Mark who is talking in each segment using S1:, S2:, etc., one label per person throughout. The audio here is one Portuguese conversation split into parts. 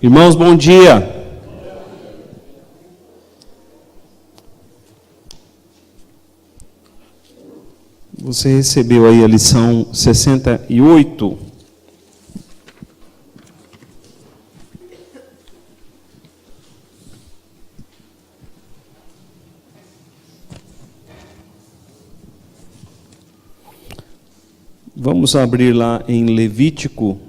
S1: Irmãos, bom dia. Você recebeu aí a lição 68. Vamos abrir lá em Levítico.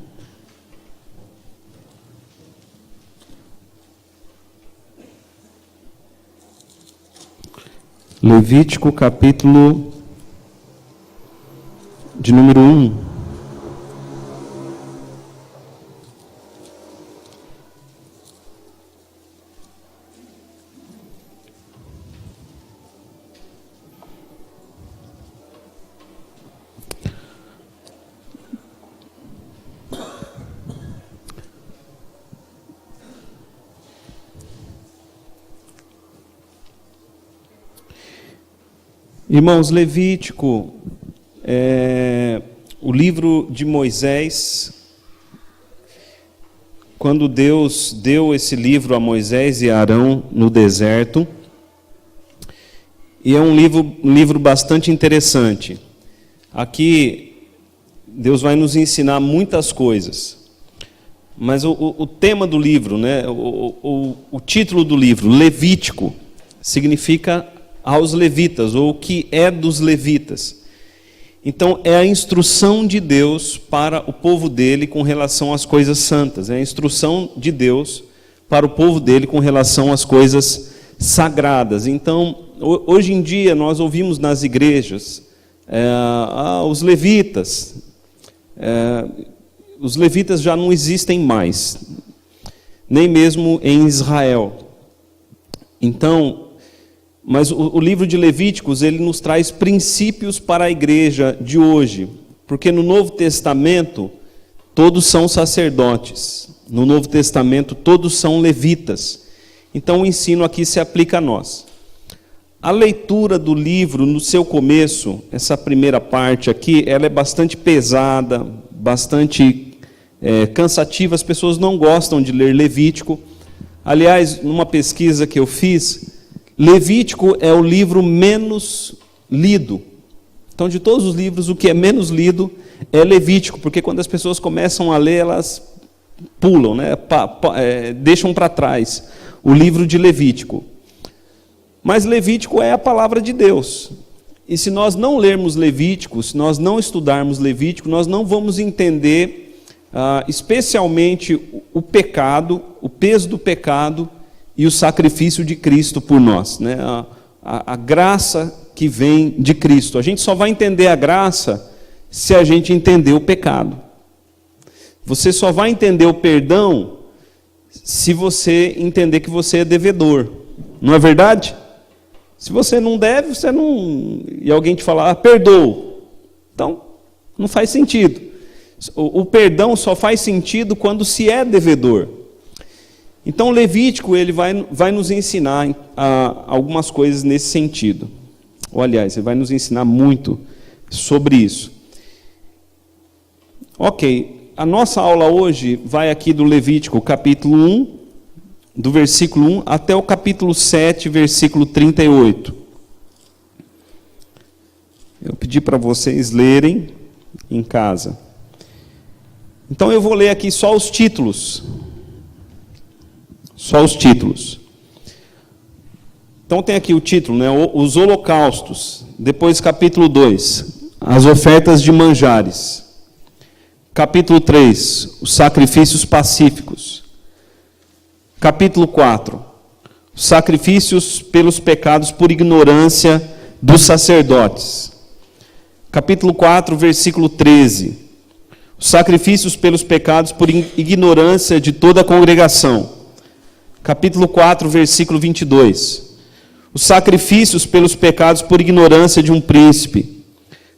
S1: Levítico, capítulo de número 1. Irmãos, Levítico é o livro de Moisés. Quando Deus deu esse livro a Moisés e a Arão no deserto, e é um livro bastante interessante. Aqui, Deus vai nos ensinar muitas coisas, mas o tema do livro, né, o título do livro, Levítico, significa aos levitas, ou o que é dos levitas. Então, é a instrução de Deus para o povo dele com relação às coisas santas. É a instrução de Deus para o povo dele com relação às coisas sagradas. Então, hoje em dia, nós ouvimos nas igrejas os levitas. Os levitas já não existem mais, nem mesmo em Israel. Então, mas o livro de Levíticos, ele nos traz princípios para a igreja de hoje, porque no Novo Testamento todos são sacerdotes, no Novo Testamento todos são levitas, então o ensino aqui se aplica a nós. A leitura do livro, no seu começo, essa primeira parte aqui, ela é bastante pesada, bastante cansativa, as pessoas não gostam de ler Levítico. Aliás, numa pesquisa que eu fiz, Levítico é o livro menos lido. Então, de todos os livros, o que é menos lido é Levítico, porque quando as pessoas começam a ler, elas pulam, né? Deixam para trás o livro de Levítico. Mas Levítico é a palavra de Deus. E se nós não lermos Levítico, se nós não estudarmos Levítico, nós não vamos entender especialmente o pecado, o peso do pecado, e o sacrifício de Cristo por nós, né? A graça que vem de Cristo. A gente só vai entender a graça se a gente entender o pecado. Você só vai entender o perdão se você entender que você é devedor. Não é verdade? Se você não deve, você não... E alguém te falar, perdoo. Então, não faz sentido. O perdão só faz sentido quando se é devedor. Então, Levítico, ele vai nos ensinar algumas coisas nesse sentido. Ou, aliás, ele vai nos ensinar muito sobre isso. Ok, a nossa aula hoje vai aqui do Levítico, capítulo 1, do versículo 1 até o capítulo 7, versículo 38. Eu pedi para vocês lerem em casa. Então, eu vou ler aqui só os títulos. Só os títulos. Então tem aqui o título, né? Os holocaustos. Depois capítulo 2, as ofertas de manjares. Capítulo 3, os sacrifícios pacíficos. Capítulo 4, os sacrifícios pelos pecados por ignorância dos sacerdotes. Capítulo 4, versículo 13, os sacrifícios pelos pecados por ignorância de toda a congregação. Capítulo 4, versículo 22. Os sacrifícios pelos pecados por ignorância de um príncipe.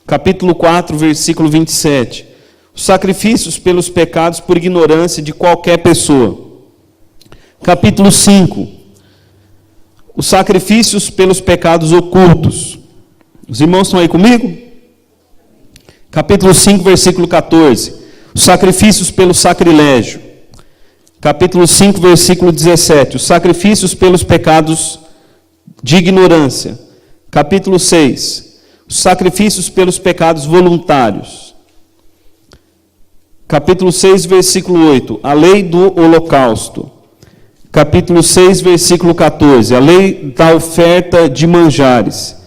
S1: Capítulo 4, versículo 27. Os sacrifícios pelos pecados por ignorância de qualquer pessoa. Capítulo 5. Os sacrifícios pelos pecados ocultos. Os irmãos estão aí comigo? Capítulo 5, versículo 14. Os sacrifícios pelo sacrilégio. Capítulo 5, versículo 17. Os sacrifícios pelos pecados de ignorância. Capítulo 6. Os sacrifícios pelos pecados voluntários. Capítulo 6, versículo 8. A lei do holocausto. Capítulo 6, versículo 14. A lei da oferta de manjares.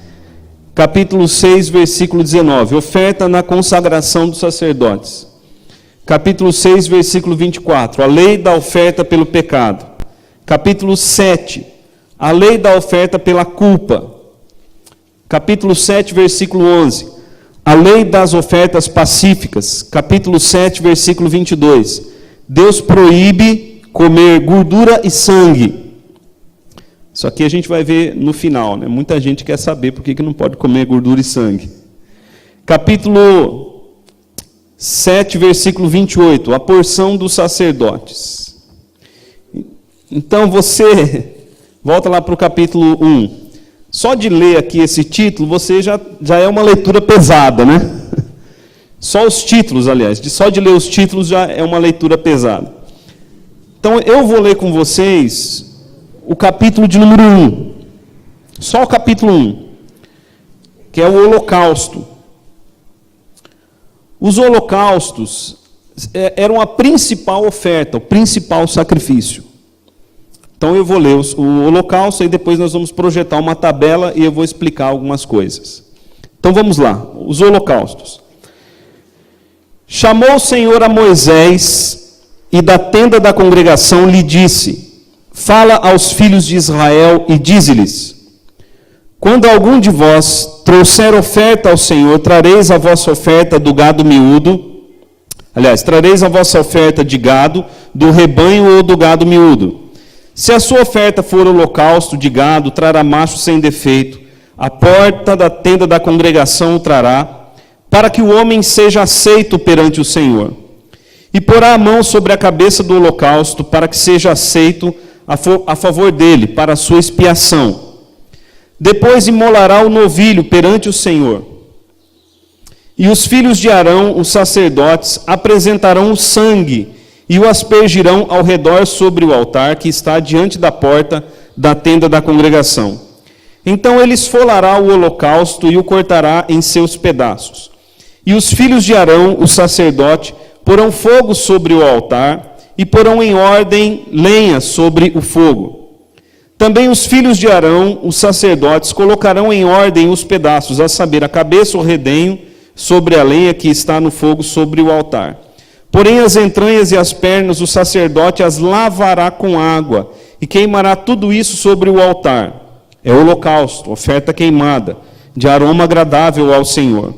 S1: Capítulo 6, versículo 19. Oferta na consagração dos sacerdotes. Capítulo 6, versículo 24. A lei da oferta pelo pecado. Capítulo 7. A lei da oferta pela culpa. Capítulo 7, versículo 11. A lei das ofertas pacíficas. Capítulo 7, versículo 22. Deus proíbe comer gordura e sangue. Isso aqui a gente vai ver no final, né? Muita gente quer saber por que não pode comer gordura e sangue. Capítulo 7, versículo 28. A porção dos sacerdotes. Então você, volta lá para o capítulo 1. Só de ler aqui esse título, você já é uma leitura pesada, né? Só os títulos, aliás. Só de ler os títulos já é uma leitura pesada. Então, eu vou ler com vocês o capítulo de número 1. Só o capítulo 1. Que é o holocausto. Os holocaustos eram a principal oferta, o principal sacrifício. Então, eu vou ler o holocausto e depois nós vamos projetar uma tabela e eu vou explicar algumas coisas. Então, vamos lá. Os holocaustos. Chamou o Senhor a Moisés e da tenda da congregação lhe disse: fala aos filhos de Israel e dize-lhes: quando algum de vós trouxer oferta ao Senhor, trareis a vossa oferta do gado miúdo, trareis a vossa oferta de gado, do rebanho ou do gado miúdo. Se a sua oferta for holocausto de gado, trará macho sem defeito, a porta da tenda da congregação o trará, para que o homem seja aceito perante o Senhor. E porá a mão sobre a cabeça do holocausto, para que seja aceito a favor dele, para a sua expiação. Depois imolará o novilho perante o Senhor. E os filhos de Arão, os sacerdotes, apresentarão o sangue e o aspergirão ao redor sobre o altar que está diante da porta da tenda da congregação. Então ele esfolará o holocausto e o cortará em seus pedaços. E os filhos de Arão, o sacerdote, porão fogo sobre o altar e porão em ordem lenha sobre o fogo. Também os filhos de Arão, os sacerdotes, colocarão em ordem os pedaços, a saber, a cabeça ou redenho, sobre a lenha que está no fogo sobre o altar. Porém as entranhas e as pernas, o sacerdote as lavará com água e queimará tudo isso sobre o altar. É holocausto, oferta queimada, de aroma agradável ao Senhor.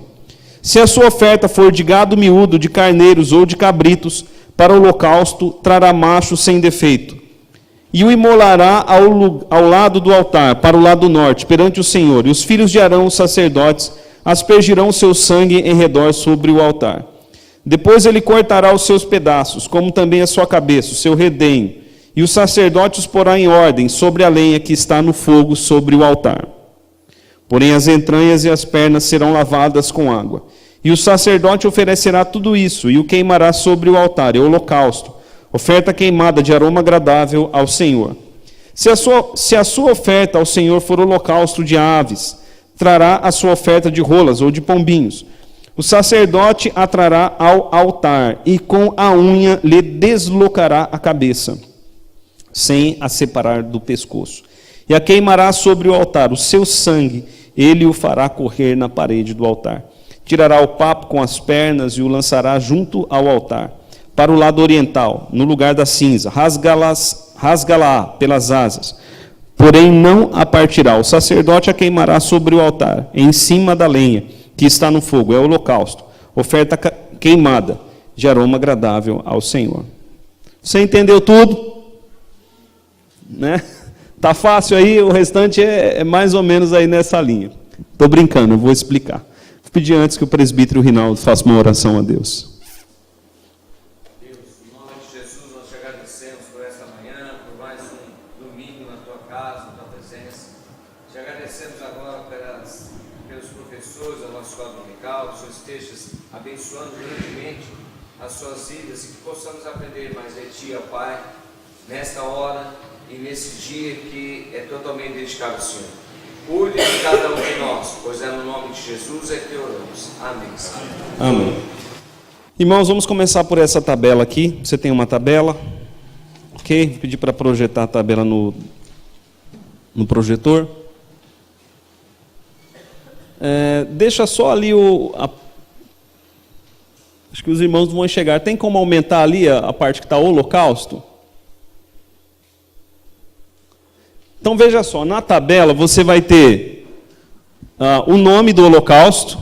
S1: Se a sua oferta for de gado miúdo, de carneiros ou de cabritos, para o holocausto, trará macho sem defeito. E o imolará ao lado do altar, para o lado norte, perante o Senhor. E os filhos de Arão, os sacerdotes, aspergirão seu sangue em redor sobre o altar. Depois ele cortará os seus pedaços, como também a sua cabeça, o seu redenho. E o sacerdote os porá em ordem sobre a lenha que está no fogo sobre o altar. Porém as entranhas e as pernas serão lavadas com água. E o sacerdote oferecerá tudo isso e o queimará sobre o altar, é o holocausto, oferta queimada de aroma agradável ao Senhor. Se a sua oferta ao Senhor for holocausto de aves, trará a sua oferta de rolas ou de pombinhos. O sacerdote a trará ao altar e com a unha lhe deslocará a cabeça, sem a separar do pescoço. E a queimará sobre o altar, o seu sangue ele o fará correr na parede do altar. Tirará o papo com as pernas e o lançará junto ao altar, para o lado oriental, no lugar da cinza. Rasga-la pelas asas, porém não a partirá. O sacerdote a queimará sobre o altar, em cima da lenha que está no fogo. É o holocausto, oferta queimada, de aroma agradável ao Senhor. Você entendeu tudo? Né? Tá fácil aí, o restante é mais ou menos aí nessa linha. Estou brincando, eu vou explicar. Vou pedir antes que o presbítero Rinaldo faça uma oração a Deus.
S2: Deus, em nome de Jesus, nós te agradecemos por esta manhã, por mais um domingo na tua casa, na tua presença. Te agradecemos agora pelos professores da nossa escola dominical, que o Senhor esteja abençoando grandemente as suas vidas e que possamos aprender mais de Ti, ó Pai, nesta hora e nesse dia que é totalmente dedicado ao Senhor. Cuide de cada um de nós, pois é no nome de Jesus é que oramos. Amém.
S1: Amém. Irmãos, vamos começar por essa tabela aqui. Você tem uma tabela? Ok? Vou pedir para projetar a tabela no projetor. Deixa só ali acho que os irmãos vão chegar. Tem como aumentar ali a parte que está holocausto? Então veja só, na tabela você vai ter o nome do holocausto,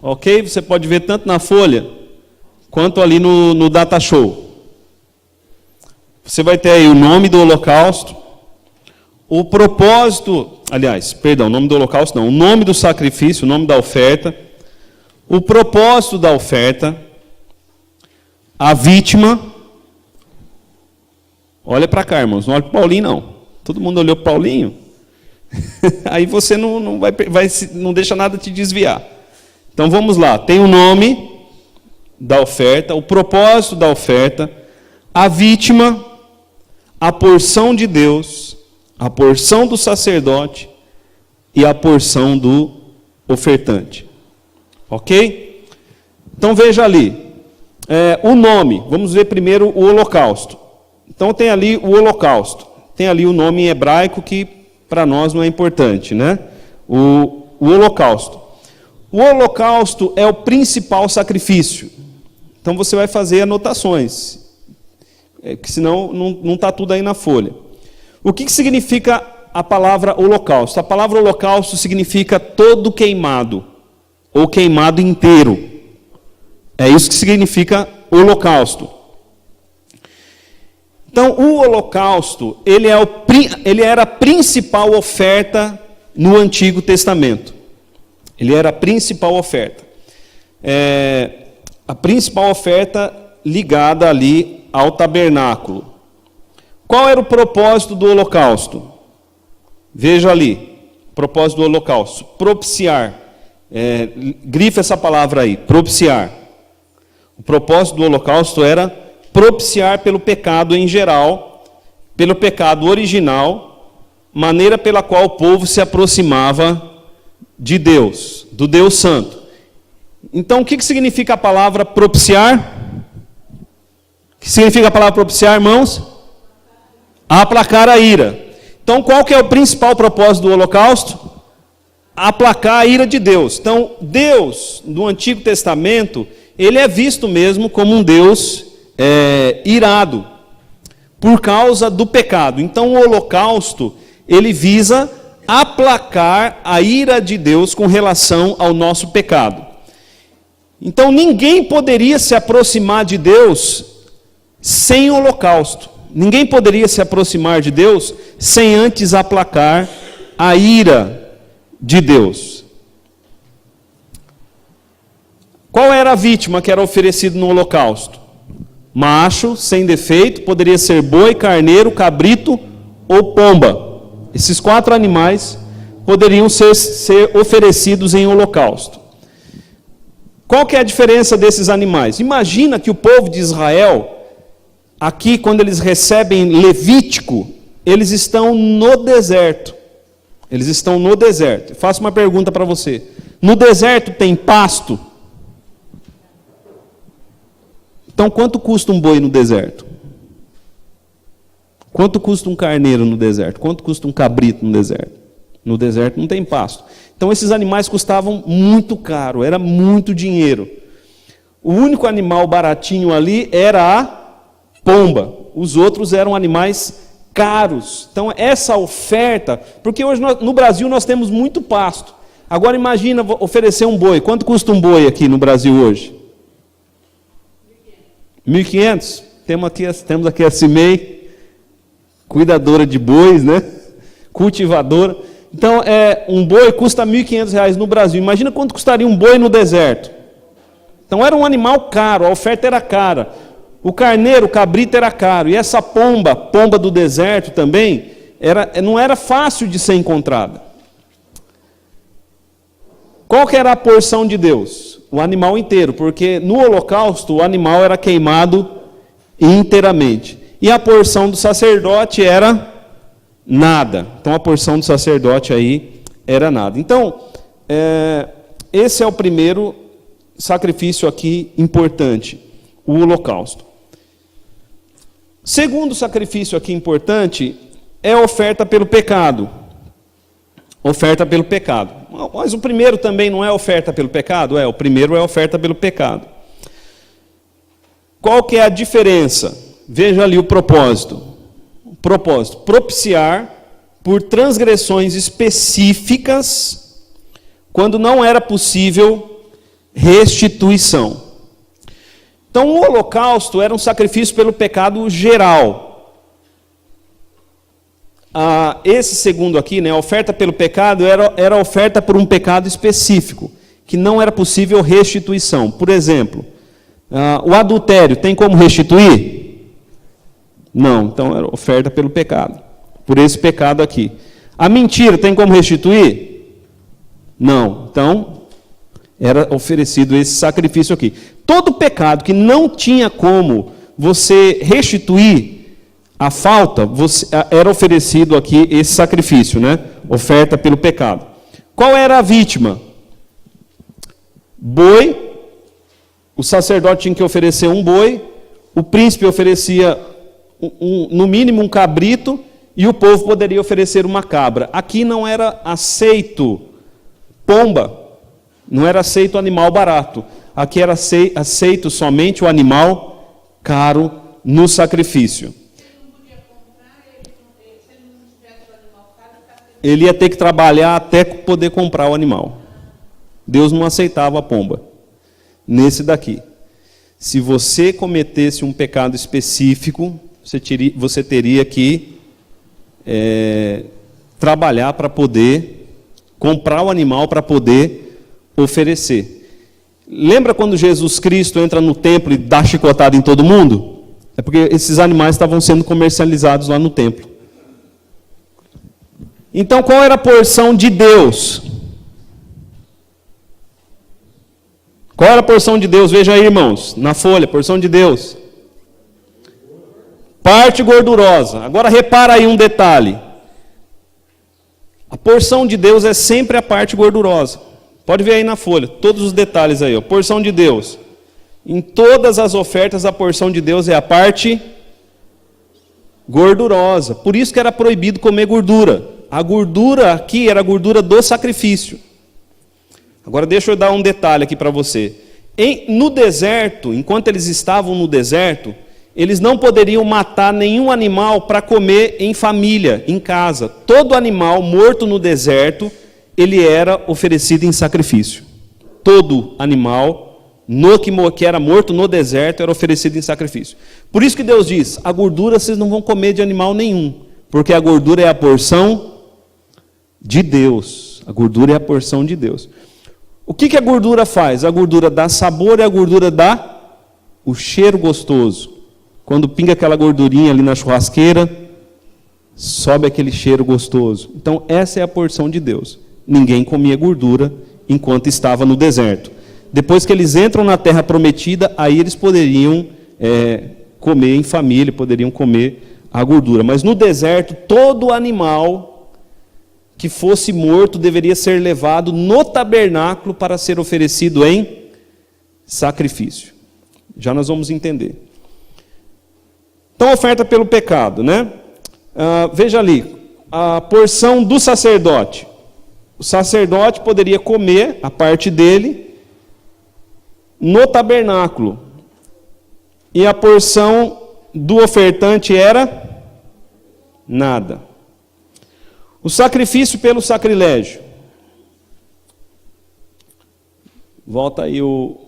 S1: ok? Você pode ver tanto na folha quanto ali no data show. Você vai ter aí o nome do holocausto, o propósito, o nome do holocausto não, o nome do sacrifício, o nome da oferta, o propósito da oferta, a vítima. Olha para cá, irmãos, não olha para o Paulinho não. Todo mundo olhou para o Paulinho? Aí você não deixa nada te desviar. Então vamos lá, tem o nome da oferta, o propósito da oferta, a vítima, a porção de Deus, a porção do sacerdote e a porção do ofertante. Ok? Então veja ali, o nome, vamos ver primeiro o holocausto. Então tem ali o holocausto, tem ali o nome em hebraico que para nós não é importante, né? O holocausto. O holocausto é o principal sacrifício. Então você vai fazer anotações, que senão não está tudo aí na folha. O que significa a palavra holocausto? A palavra holocausto significa todo queimado, ou queimado inteiro. É isso que significa holocausto. Então, o holocausto, ele era a principal oferta no Antigo Testamento. Ele era a principal oferta. A principal oferta ligada ali ao tabernáculo. Qual era o propósito do holocausto? Veja ali, o propósito do holocausto. Propiciar. Grifa essa palavra aí, propiciar. O propósito do holocausto era propiciar pelo pecado em geral, pelo pecado original, maneira pela qual o povo se aproximava de Deus, do Deus Santo. Então, o que significa a palavra propiciar? O que significa a palavra propiciar, irmãos? Aplacar a ira. Então, qual que é o principal propósito do holocausto? Aplacar a ira de Deus. Então, Deus, no Antigo Testamento, ele é visto mesmo como um Deus irado, por causa do pecado. Então, o holocausto, ele visa aplacar a ira de Deus com relação ao nosso pecado. Então, ninguém poderia se aproximar de Deus sem holocausto. Ninguém poderia se aproximar de Deus sem antes aplacar a ira de Deus. Qual era a vítima que era oferecida no holocausto? Macho, sem defeito, poderia ser boi, carneiro, cabrito ou pomba. Esses 4 animais poderiam ser oferecidos em holocausto. Qual que é a diferença desses animais? Imagina que o povo de Israel, aqui quando eles recebem Levítico, eles estão no deserto. Eles estão no deserto. Eu faço uma pergunta para você. No deserto tem pasto? Então, quanto custa um boi no deserto? Quanto custa um carneiro no deserto? Quanto custa um cabrito no deserto? No deserto não tem pasto. Então, esses animais custavam muito caro, era muito dinheiro. O único animal baratinho ali era a pomba. Os outros eram animais caros. Então, essa oferta... Porque hoje no Brasil nós temos muito pasto. Agora, imagina oferecer um boi. Quanto custa um boi aqui no Brasil hoje? 1.500? Temos aqui a Cimei, cuidadora de bois, né? Cultivadora. Então, um boi custa R$1.500 no Brasil. Imagina quanto custaria um boi no deserto. Então, era um animal caro, a oferta era cara. O carneiro, o cabrito era caro. E essa pomba do deserto também, não era fácil de ser encontrada. Qual que era a porção de Deus? O animal inteiro, porque no holocausto o animal era queimado inteiramente. e a porção do sacerdote era nada. Então a porção do sacerdote aí era nada. Então, esse é o primeiro sacrifício aqui importante, o holocausto. Segundo sacrifício aqui importante é a oferta pelo pecado. Oferta pelo pecado. Mas o primeiro também não é oferta pelo pecado? O primeiro é oferta pelo pecado. Qual que é a diferença? Veja ali o propósito. Propósito: propiciar por transgressões específicas quando não era possível restituição. Então o holocausto era um sacrifício pelo pecado geral. Esse segundo aqui, né, a oferta pelo pecado, era oferta por um pecado específico, que não era possível restituição. Por exemplo, o adultério tem como restituir? Não, então era oferta pelo pecado, por esse pecado aqui. A mentira tem como restituir? Não, então era oferecido esse sacrifício aqui. Todo pecado que não tinha como você restituir a falta, era oferecido aqui esse sacrifício, né? Oferta pelo pecado. Qual era a vítima? Boi. O sacerdote tinha que oferecer um boi, o príncipe oferecia no mínimo um cabrito, e o povo poderia oferecer uma cabra. Aqui não era aceito pomba, não era aceito animal barato. Aqui era aceito somente o animal caro no sacrifício. Ele ia ter que trabalhar até poder comprar o animal. Deus não aceitava a pomba. Nesse daqui, se você cometesse um pecado específico, você teria que trabalhar para poder comprar o animal para poder oferecer. Lembra quando Jesus Cristo entra no templo e dá chicotada em todo mundo? É porque esses animais estavam sendo comercializados lá no templo. Então, qual era a porção de Deus? Qual era a porção de Deus? Veja aí, irmãos, na folha, porção de Deus. Parte gordurosa. Agora repara aí um detalhe. A porção de Deus é sempre a parte gordurosa. Pode ver aí na folha, todos os detalhes aí, ó. Porção de Deus. Em todas as ofertas, a porção de Deus é a parte gordurosa. Por isso que era proibido comer gordura. A gordura aqui era a gordura do sacrifício. Agora deixa eu dar um detalhe aqui para você. No deserto, enquanto eles estavam no deserto, eles não poderiam matar nenhum animal para comer em família, em casa. Todo animal morto no deserto, ele era oferecido em sacrifício. Todo animal que era morto no deserto era oferecido em sacrifício. Por isso que Deus diz: a gordura vocês não vão comer de animal nenhum, porque a gordura é a porção de Deus. A gordura é a porção de Deus. O que a gordura faz? A gordura dá sabor e a gordura dá o cheiro gostoso. Quando pinga aquela gordurinha ali na churrasqueira, sobe aquele cheiro gostoso. Então essa é a porção de Deus. Ninguém comia gordura enquanto estava no deserto. Depois que eles entram na terra prometida, aí eles poderiam comer em família, poderiam comer a gordura. Mas no deserto, todo animal que fosse morto deveria ser levado no tabernáculo para ser oferecido em sacrifício. Já nós vamos entender. Então, oferta pelo pecado, né? Veja ali, a porção do sacerdote. O sacerdote poderia comer a parte dele no tabernáculo. E a porção do ofertante era nada. O sacrifício pelo sacrilégio. Volta aí o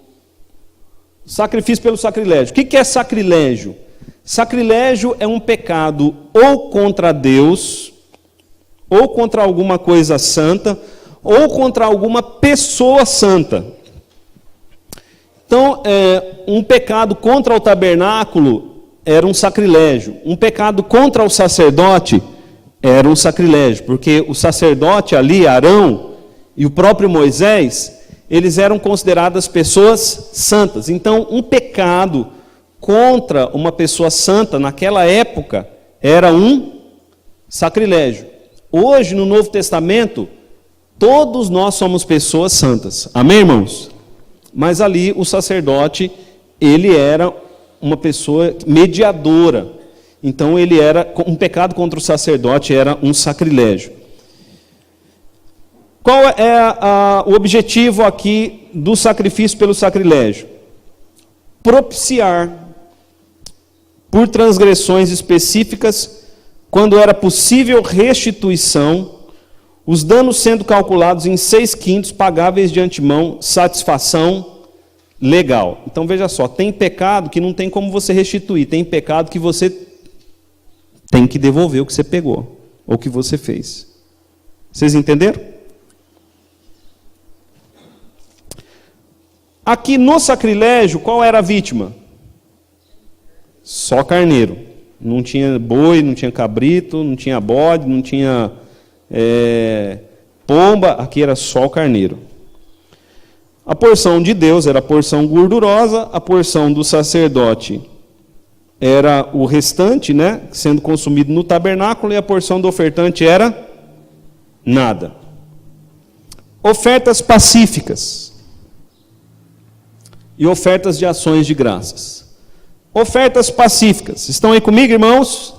S1: sacrifício pelo sacrilégio. O que é sacrilégio? Sacrilégio é um pecado ou contra Deus, ou contra alguma coisa santa, ou contra alguma pessoa santa. Então, um pecado contra o tabernáculo era um sacrilégio. Um pecado contra o sacerdote era um sacrilégio, porque o sacerdote ali, Arão, e o próprio Moisés, eles eram consideradas pessoas santas. Então, um pecado contra uma pessoa santa, naquela época, era um sacrilégio. Hoje, no Novo Testamento, todos nós somos pessoas santas. Amém, irmãos? Mas ali, o sacerdote, ele era uma pessoa mediadora. Então, ele era, um pecado contra o sacerdote era um sacrilégio. Qual é o objetivo aqui do sacrifício pelo sacrilégio? Propiciar por transgressões específicas, quando era possível restituição, os danos sendo calculados em 6/5 pagáveis de antemão, satisfação legal. Então veja só, tem pecado que não tem como você restituir, tem pecado que você tem que devolver o que você pegou, ou o que você fez. Vocês entenderam? Aqui no sacrilégio, qual era a vítima? Só carneiro. Não tinha boi, não tinha cabrito, não tinha bode, não tinha pomba, aqui era só o carneiro. A porção de Deus era a porção gordurosa, a porção do sacerdote era o restante, né, sendo consumido no tabernáculo, e a porção do ofertante era nada. Ofertas pacíficas e ofertas de ações de graças. Ofertas pacíficas. Estão aí comigo, irmãos?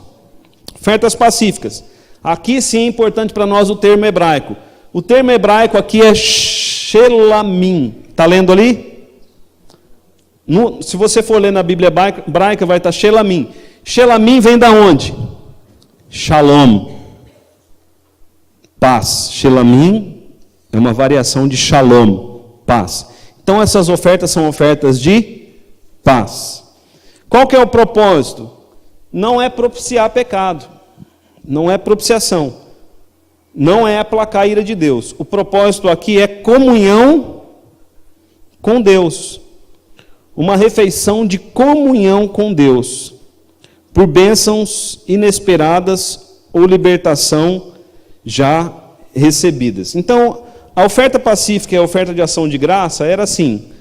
S1: Ofertas pacíficas. Aqui sim é importante para nós o termo hebraico. O termo hebraico aqui é shelamim. Está lendo ali? Se você for ler na Bíblia hebraica, vai estar shelamim. Shelamim vem da onde? Shalom. Paz. Shelamim é uma variação de shalom. Paz. Então essas ofertas são ofertas de paz. Qual que é o propósito? Não é propiciar pecado. Não é propiciação. Não é aplacar a ira de Deus. O propósito aqui é comunhão com Deus. Uma refeição de comunhão com Deus. Por bênçãos inesperadas ou libertação já recebidas. Então, a oferta pacífica e a oferta de ação de graça era assim.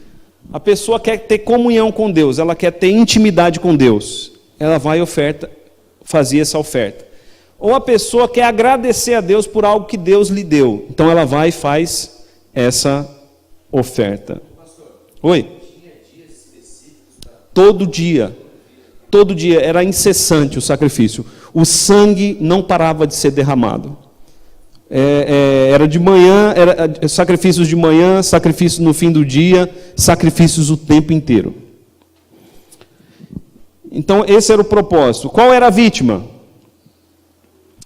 S1: A pessoa quer ter comunhão com Deus, ela quer ter intimidade com Deus. Ela vai fazer essa oferta. Ou a pessoa quer agradecer a Deus por algo que Deus lhe deu. Então ela vai e faz essa oferta.
S2: Pastor,
S1: oi?
S2: Tinha dias específicos para...
S1: Todo dia, era incessante o sacrifício. O sangue não parava de ser derramado. Era de manhã, sacrifícios de manhã, sacrifícios no fim do dia, sacrifícios o tempo inteiro. Então esse era o propósito. Qual era a vítima?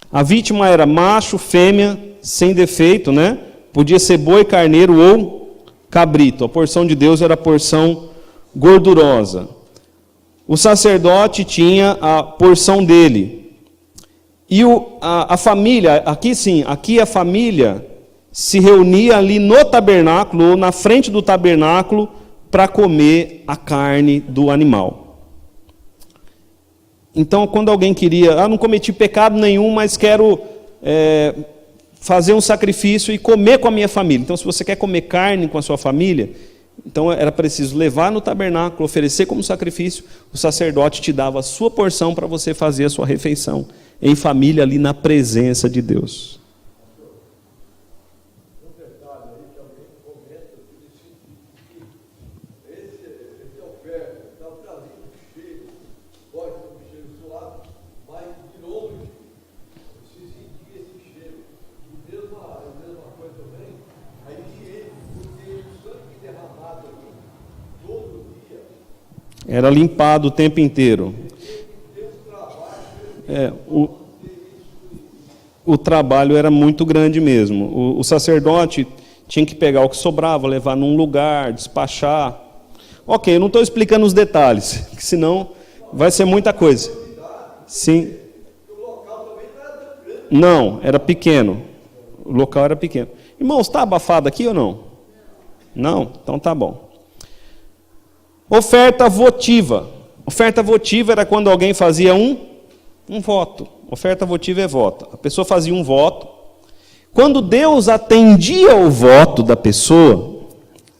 S1: A vítima era macho, fêmea, sem defeito, né? Podia ser boi, carneiro ou cabrito. A porção de Deus era a porção gordurosa. O sacerdote tinha a porção dele. E a família, aqui sim, aqui a família se reunia ali no tabernáculo, ou na frente do tabernáculo, para comer a carne do animal. Então, quando alguém queria, não cometi pecado nenhum, mas quero fazer um sacrifício e comer com a minha família. Então, se você quer comer carne com a sua família, então era preciso levar no tabernáculo, oferecer como sacrifício, o sacerdote te dava a sua porção para você fazer a sua refeição em família ali na presença de Deus. Era limpado o tempo inteiro. O trabalho era muito grande mesmo. O sacerdote tinha que pegar o que sobrava, levar num lugar, despachar. Ok, eu não estou explicando os detalhes, senão vai ser muita coisa. Sim. Não, era pequeno. O local era pequeno. Irmãos, está abafado aqui ou não? Não? Então tá bom. Oferta votiva. Oferta votiva era quando alguém fazia um voto. Oferta votiva é voto. A pessoa fazia um voto. Quando Deus atendia o voto da pessoa,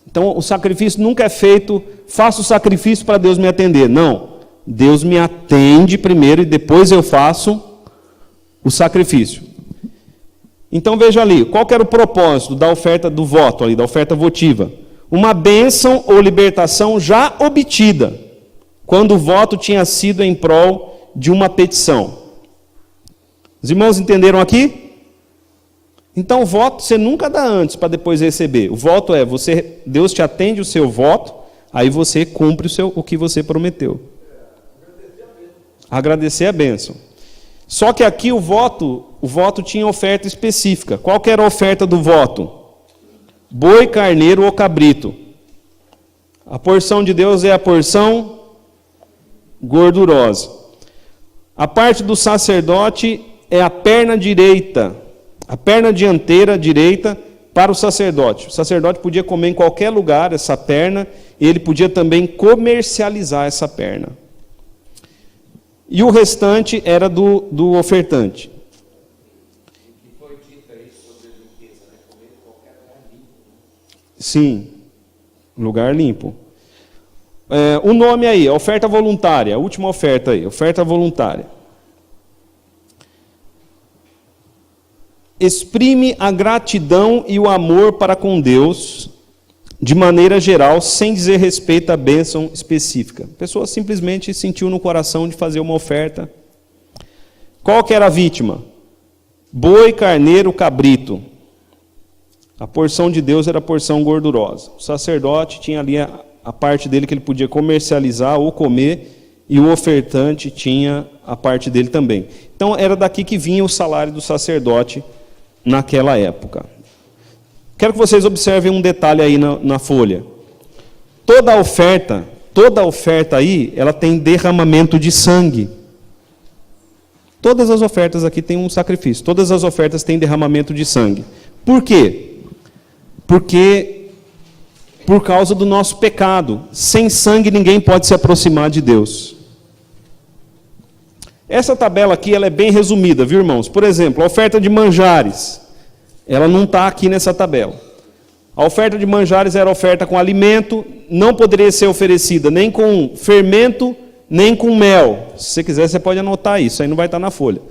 S1: então o sacrifício nunca é feito, faço o sacrifício para Deus me atender. Não. Deus me atende primeiro e depois eu faço o sacrifício. Então veja ali, qual que era o propósito da oferta do voto ali, da oferta votiva? Uma bênção ou libertação já obtida, quando o voto tinha sido em prol de uma petição. Os irmãos entenderam aqui? Então o voto você nunca dá antes para depois receber. O voto é, Deus te atende o seu voto, aí você cumpre o que você prometeu. Agradecer a bênção. Só que aqui o voto tinha oferta específica. Qual que era a oferta do voto? Boi, carneiro ou cabrito. A porção de Deus é a porção gordurosa. A parte do sacerdote é a perna direita, a perna dianteira direita para o sacerdote. O sacerdote podia comer em qualquer lugar essa perna, e ele podia também comercializar essa perna. E o restante era do ofertante.
S2: E foi dito aí sobre a limpeza, né? Comer em qualquer lugar limpo.
S1: Sim, lugar limpo. O nome aí, oferta voluntária, a última oferta aí, oferta voluntária. Exprime a gratidão e o amor para com Deus, de maneira geral, sem dizer respeito à bênção específica. A pessoa simplesmente sentiu no coração de fazer uma oferta. Qual que era a vítima? Boi, carneiro, cabrito. A porção de Deus era a porção gordurosa. O sacerdote tinha ali a parte dele que ele podia comercializar ou comer, e o ofertante tinha a parte dele também. Então era daqui que vinha o salário do sacerdote naquela época. Quero que vocês observem um detalhe aí na folha. Toda oferta aí, ela tem derramamento de sangue. Todas as ofertas aqui têm um sacrifício. Todas as ofertas têm derramamento de sangue. Por quê? Porque por causa do nosso pecado. Sem sangue ninguém pode se aproximar de Deus. Essa tabela aqui ela é bem resumida, viu, irmãos? Por exemplo, a oferta de manjares, ela não está aqui nessa tabela. A oferta de manjares era oferta com alimento, não poderia ser oferecida nem com fermento, nem com mel. Se você quiser, você pode anotar isso, aí não vai estar na folha.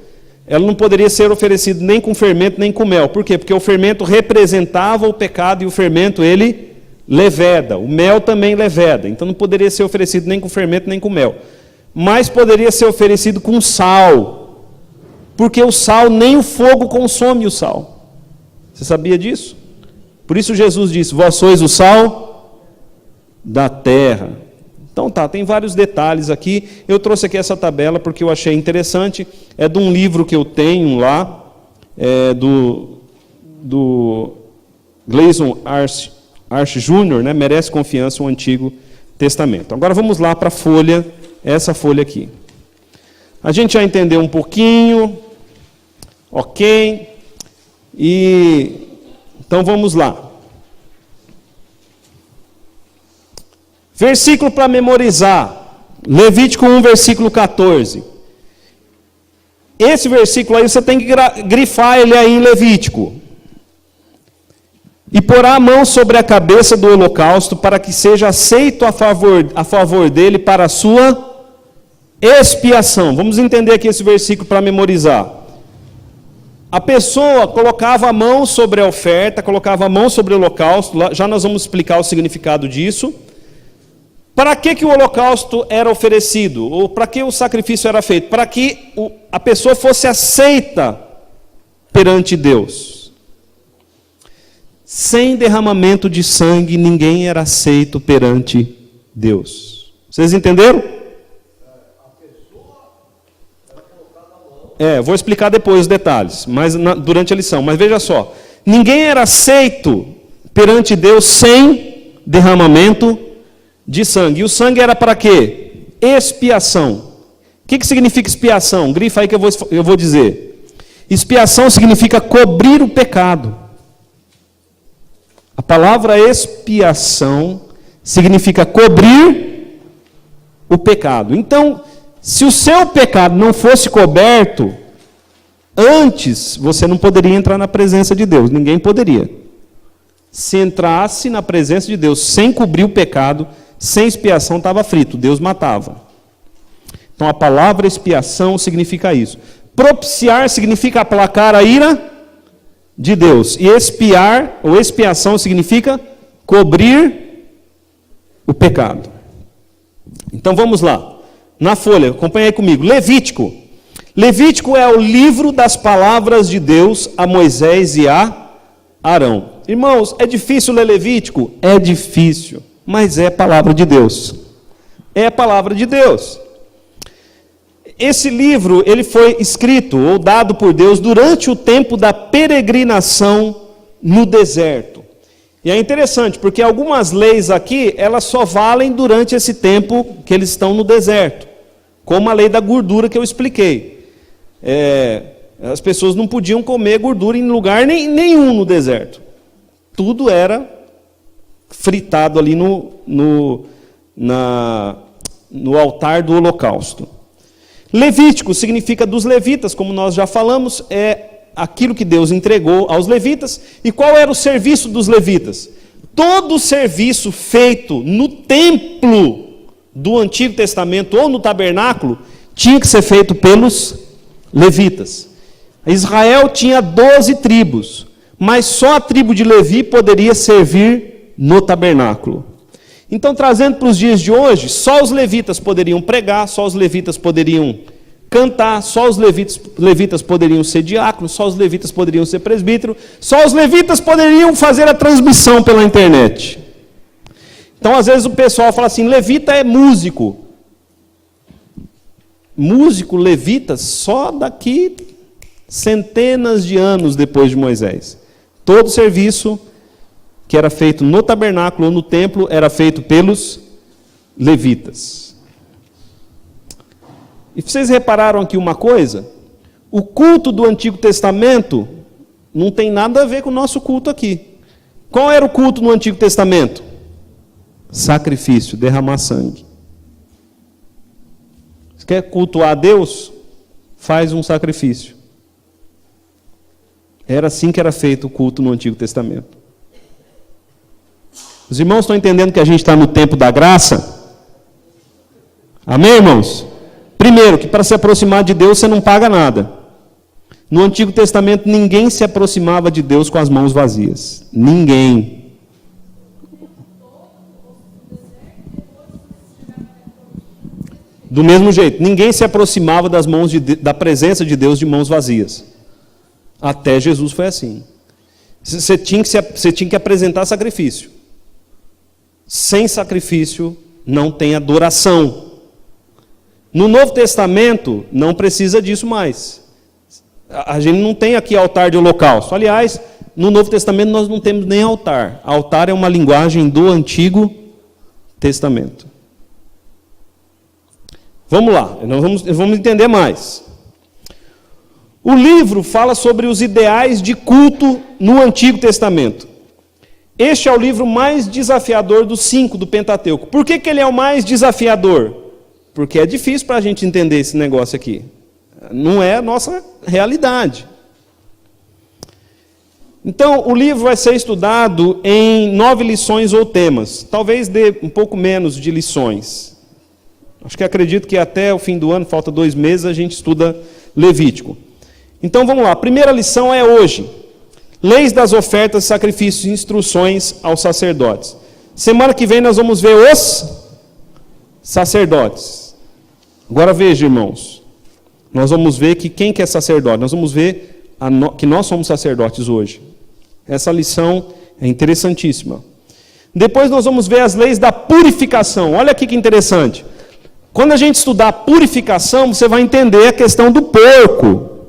S1: Ela não poderia ser oferecida nem com fermento, nem com mel. Por quê? Porque o fermento representava o pecado e o fermento, ele leveda. O mel também leveda. Então não poderia ser oferecido nem com fermento, nem com mel. Mas poderia ser oferecido com sal, porque o sal, nem o fogo consome o sal. Você sabia disso? Por isso Jesus disse, vós sois o sal da terra. Então tá, tem vários detalhes aqui. Eu trouxe aqui essa tabela porque eu achei interessante. É de um livro que eu tenho lá, do Gleason Arch Jr., né? Merece confiança, o Antigo Testamento. Agora vamos lá para a folha. Essa folha aqui. A gente já entendeu um pouquinho, ok? Então vamos lá. Versículo para memorizar. Levítico 1, versículo 14. Esse versículo aí você tem que grifar ele aí em Levítico. E porá a mão sobre a cabeça do holocausto para que seja aceito a favor dele para a sua expiação. Vamos entender aqui esse versículo para memorizar. A pessoa colocava a mão sobre a oferta, colocava a mão sobre o holocausto, já nós vamos explicar o significado disso. Para que o holocausto era oferecido? Ou para que o sacrifício era feito? Para que a pessoa fosse aceita perante Deus. Sem derramamento de sangue, ninguém era aceito perante Deus. Vocês entenderam? Vou explicar depois os detalhes, mas durante a lição. Mas veja só, ninguém era aceito perante Deus sem derramamento de sangue. E o sangue era para quê? Expiação. O que significa expiação? Grifa aí que eu vou dizer. Expiação significa cobrir o pecado. A palavra expiação significa cobrir o pecado. Então, se o seu pecado não fosse coberto, antes você não poderia entrar na presença de Deus. Ninguém poderia. Se entrasse na presença de Deus sem cobrir o pecado, sem expiação, estava frito. Deus matava. Então a palavra expiação significa isso. Propiciar significa aplacar a ira de Deus. E expiar, ou expiação, significa cobrir o pecado. Então vamos lá. Na folha, acompanha aí comigo. Levítico. Levítico é o livro das palavras de Deus a Moisés e a Arão. Irmãos, é difícil ler Levítico? É difícil, mas é a palavra de Deus. É a palavra de Deus. Esse livro, ele foi escrito ou dado por Deus durante o tempo da peregrinação no deserto. E é interessante, porque algumas leis aqui, elas só valem durante esse tempo que eles estão no deserto. Como a lei da gordura que eu expliquei. As pessoas não podiam comer gordura em lugar nenhum no deserto. Tudo era fritado ali no altar do holocausto. Levítico significa dos levitas, como nós já falamos, é aquilo que Deus entregou aos levitas. E qual era o serviço dos levitas? Todo serviço feito no templo do Antigo Testamento ou no tabernáculo tinha que ser feito pelos levitas. Israel tinha 12 tribos, mas só a tribo de Levi poderia servir no tabernáculo. Então, trazendo para os dias de hoje, só os levitas poderiam pregar, só os levitas poderiam cantar, só os levitas poderiam ser diáconos, só os levitas poderiam ser presbítero, só os levitas poderiam fazer a transmissão pela internet. Então, às vezes o pessoal fala assim, levita é músico. Músico, levita, só daqui centenas de anos depois de Moisés. Todo serviço que era feito no tabernáculo ou no templo era feito pelos levitas. E vocês repararam aqui uma coisa? O culto do Antigo Testamento não tem nada a ver com o nosso culto aqui. Qual era o culto no Antigo Testamento? Sacrifício, derramar sangue. Você quer cultuar a Deus? Faz um sacrifício. Era assim que era feito o culto no Antigo Testamento. Os irmãos estão entendendo que a gente está no tempo da graça? Amém, irmãos? Primeiro, que para se aproximar de Deus você não paga nada. No Antigo Testamento ninguém se aproximava de Deus com as mãos vazias. Ninguém. Do mesmo jeito, ninguém se aproximava da presença de Deus de mãos vazias. Até Jesus foi assim. Você tinha que apresentar sacrifício. Sem sacrifício não tem adoração. No Novo Testamento não precisa disso mais. A gente não tem aqui altar de holocausto. Aliás, no Novo Testamento nós não temos nem altar. Altar é uma linguagem do Antigo Testamento. Vamos lá, nós vamos entender mais. O livro fala sobre os ideais de culto no Antigo Testamento. Este é o livro mais desafiador dos 5 do Pentateuco. Por que ele é o mais desafiador? Porque é difícil para a gente entender esse negócio aqui. Não é a nossa realidade. Então, o livro vai ser estudado em 9 lições ou temas. Talvez dê um pouco menos de lições. Acredito que até o fim do ano, falta 2 meses, a gente estuda Levítico. Então, vamos lá. A primeira lição é hoje. Leis das ofertas, sacrifícios e instruções aos sacerdotes. Semana que vem nós vamos ver os sacerdotes. Agora veja, irmãos. Nós vamos ver que quem que é sacerdote? Nós vamos ver que nós somos sacerdotes hoje. Essa lição é interessantíssima. Depois nós vamos ver as leis da purificação. Olha aqui que interessante. Quando a gente estudar a purificação, você vai entender a questão do porco.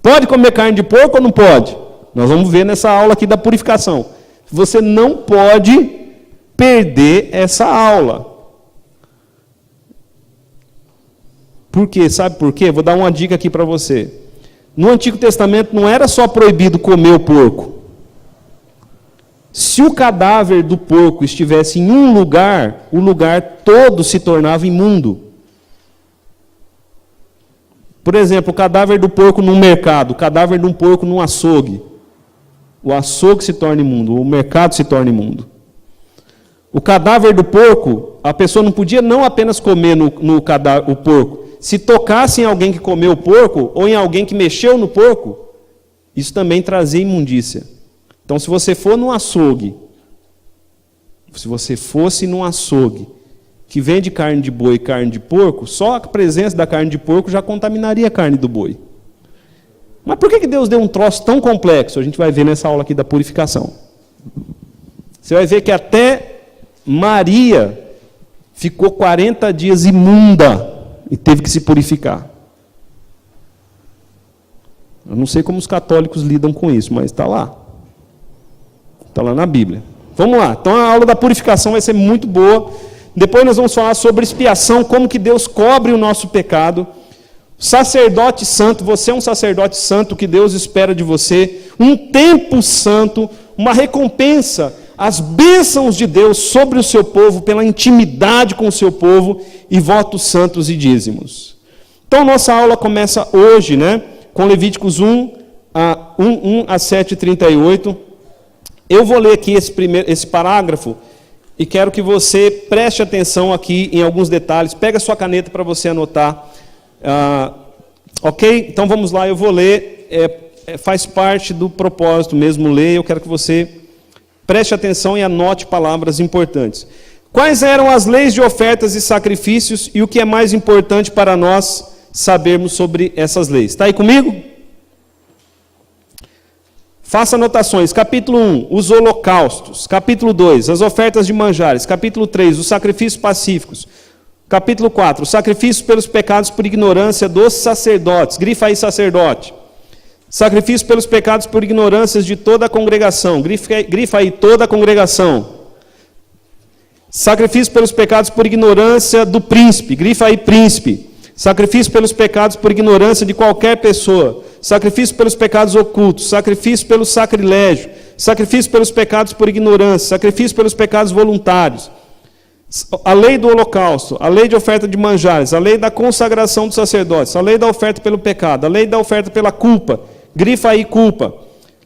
S1: Pode comer carne de porco ou não pode? Nós vamos ver nessa aula aqui da purificação. Você não pode perder essa aula. Por quê? Sabe por quê? Vou dar uma dica aqui para você. No Antigo Testamento não era só proibido comer o porco. Se o cadáver do porco estivesse em um lugar, o lugar todo se tornava imundo. Por exemplo, o cadáver do porco num mercado, o cadáver de um porco num açougue. O açougue se torna imundo, o mercado se torna imundo. O cadáver do porco, a pessoa não podia não apenas comer no cadáver, o porco. Se tocasse em alguém que comeu o porco, ou em alguém que mexeu no porco, isso também trazia imundícia. Então, se você for num açougue, se você fosse num açougue que vende carne de boi e carne de porco, só a presença da carne de porco já contaminaria a carne do boi. Mas por que Deus deu um troço tão complexo? A gente vai ver nessa aula aqui da purificação. Você vai ver que até Maria ficou 40 dias imunda e teve que se purificar. Eu não sei como os católicos lidam com isso, mas está lá. Está lá na Bíblia. Vamos lá. Então a aula da purificação vai ser muito boa. Depois nós vamos falar sobre expiação, como que Deus cobre o nosso pecado. Sacerdote santo, você é um sacerdote santo, que Deus espera de você. Um tempo santo, uma recompensa, as bênçãos de Deus sobre o seu povo, pela intimidade com o seu povo, e votos santos e dízimos. Então nossa aula começa hoje, com Levíticos 1 a 7:38. Eu vou ler aqui esse parágrafo e quero que você preste atenção aqui em alguns detalhes. Pega a sua caneta para você anotar. Ok? Então vamos lá, eu vou ler. Faz parte do propósito mesmo ler. Eu quero que você preste atenção e anote palavras importantes. Quais eram as leis de ofertas e sacrifícios e o que é mais importante para nós sabermos sobre essas leis? Está aí comigo? Faça anotações. Capítulo 1, os holocaustos. Capítulo 2, as ofertas de manjares. Capítulo 3, os sacrifícios pacíficos. Capítulo 4, os sacrifícios pelos pecados por ignorância dos sacerdotes. Grifa aí sacerdote. Sacrifício pelos pecados por ignorâncias de toda a congregação. Grifa aí toda a congregação. Sacrifício pelos pecados por ignorância do príncipe. Grifa aí príncipe. Sacrifício pelos pecados por ignorância de qualquer pessoa. Sacrifício pelos pecados ocultos. Sacrifício pelo sacrilégio. Sacrifício pelos pecados por ignorância. Sacrifício pelos pecados voluntários. A lei do holocausto. A lei de oferta de manjares. A lei da consagração dos sacerdotes. A lei da oferta pelo pecado. A lei da oferta pela culpa. Grifa aí culpa.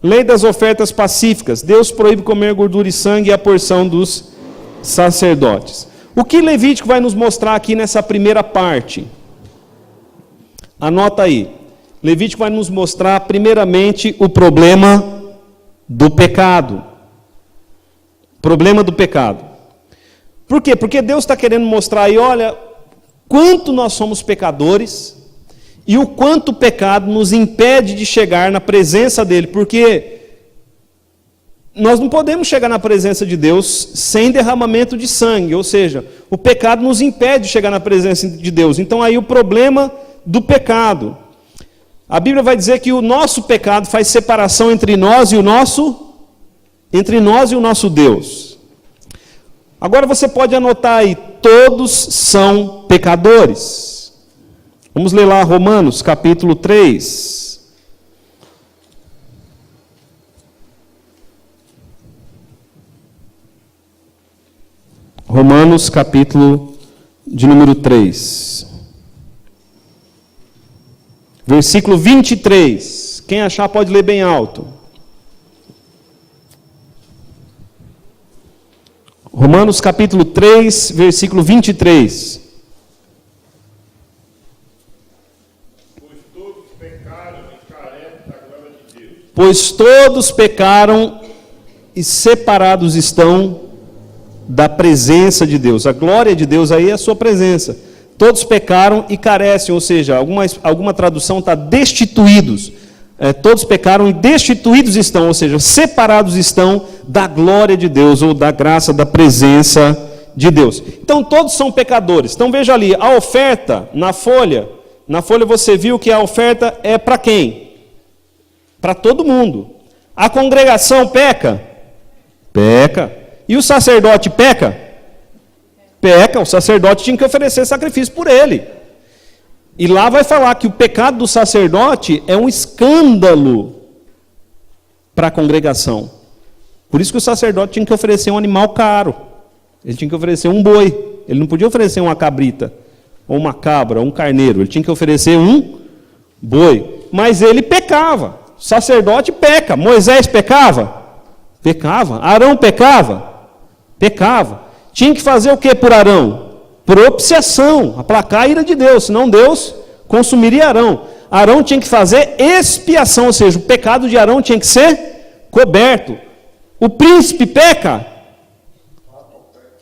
S1: Lei das ofertas pacíficas. Deus proíbe comer gordura e sangue e a porção dos sacerdotes. O que Levítico vai nos mostrar aqui nessa primeira parte? Anota aí. Levítico vai nos mostrar primeiramente o problema do pecado. Problema do pecado. Por quê? Porque Deus está querendo mostrar aí, olha, quanto nós somos pecadores e o quanto o pecado nos impede de chegar na presença dEle, porque nós não podemos chegar na presença de Deus sem derramamento de sangue, ou seja, o pecado nos impede de chegar na presença de Deus. Então aí o problema do pecado. A Bíblia vai dizer que o nosso pecado faz separação entre nós e o nosso Deus. Agora você pode anotar aí, todos são pecadores. Vamos ler lá Romanos, capítulo 3. Romanos, capítulo de número 3. Versículo 23. Quem achar pode ler bem alto. Romanos, capítulo 3, versículo 23. Pois todos pecaram e separados estão da presença de Deus. A glória de Deus aí é a sua presença. Todos pecaram e carecem, ou seja, alguma tradução está destituídos. Todos pecaram e destituídos estão, ou seja, separados estão da glória de Deus, ou da graça, da presença de Deus. Então todos são pecadores. Então veja ali, a oferta na folha você viu que a oferta é para quem? Para todo mundo. A congregação peca? Peca. E o sacerdote peca? Peca. O sacerdote tinha que oferecer sacrifício por ele. E lá vai falar que o pecado do sacerdote é um escândalo para a congregação. Por isso que o sacerdote tinha que oferecer um animal caro. Ele tinha que oferecer um boi. Ele não podia oferecer uma cabrita, ou uma cabra, ou um carneiro. Ele tinha que oferecer um boi. Mas ele pecava. O sacerdote peca. Moisés pecava? Pecava. Arão pecava? Pecava. tinha que fazer o que por Arão? Propiciação, aplacar a ira de Deus, senão Deus consumiria Arão. Arão tinha que fazer expiação, ou seja, o pecado de Arão tinha que ser coberto. O príncipe peca?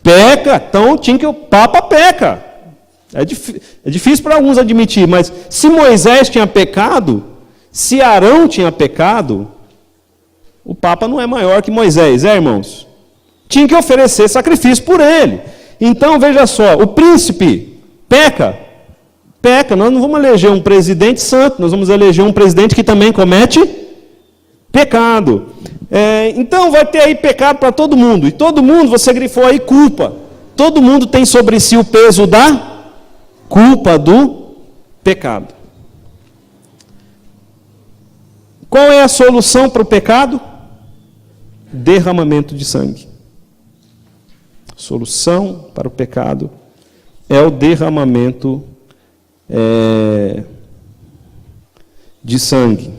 S1: Peca, então tinha que o Papa peca. É difícil para alguns admitir, mas se Moisés tinha pecado, se Arão tinha pecado, o Papa não é maior que Moisés, irmãos? Tinha que oferecer sacrifício por ele. Então, veja só, o príncipe peca? Peca. Nós não vamos eleger um presidente santo, nós vamos eleger um presidente que também comete pecado. Então, vai ter aí pecado para todo mundo. E todo mundo, você grifou aí culpa. Todo mundo tem sobre si o peso da culpa do pecado. Qual é a solução para o pecado? Derramamento de sangue. A solução para o pecado é o derramamento de sangue.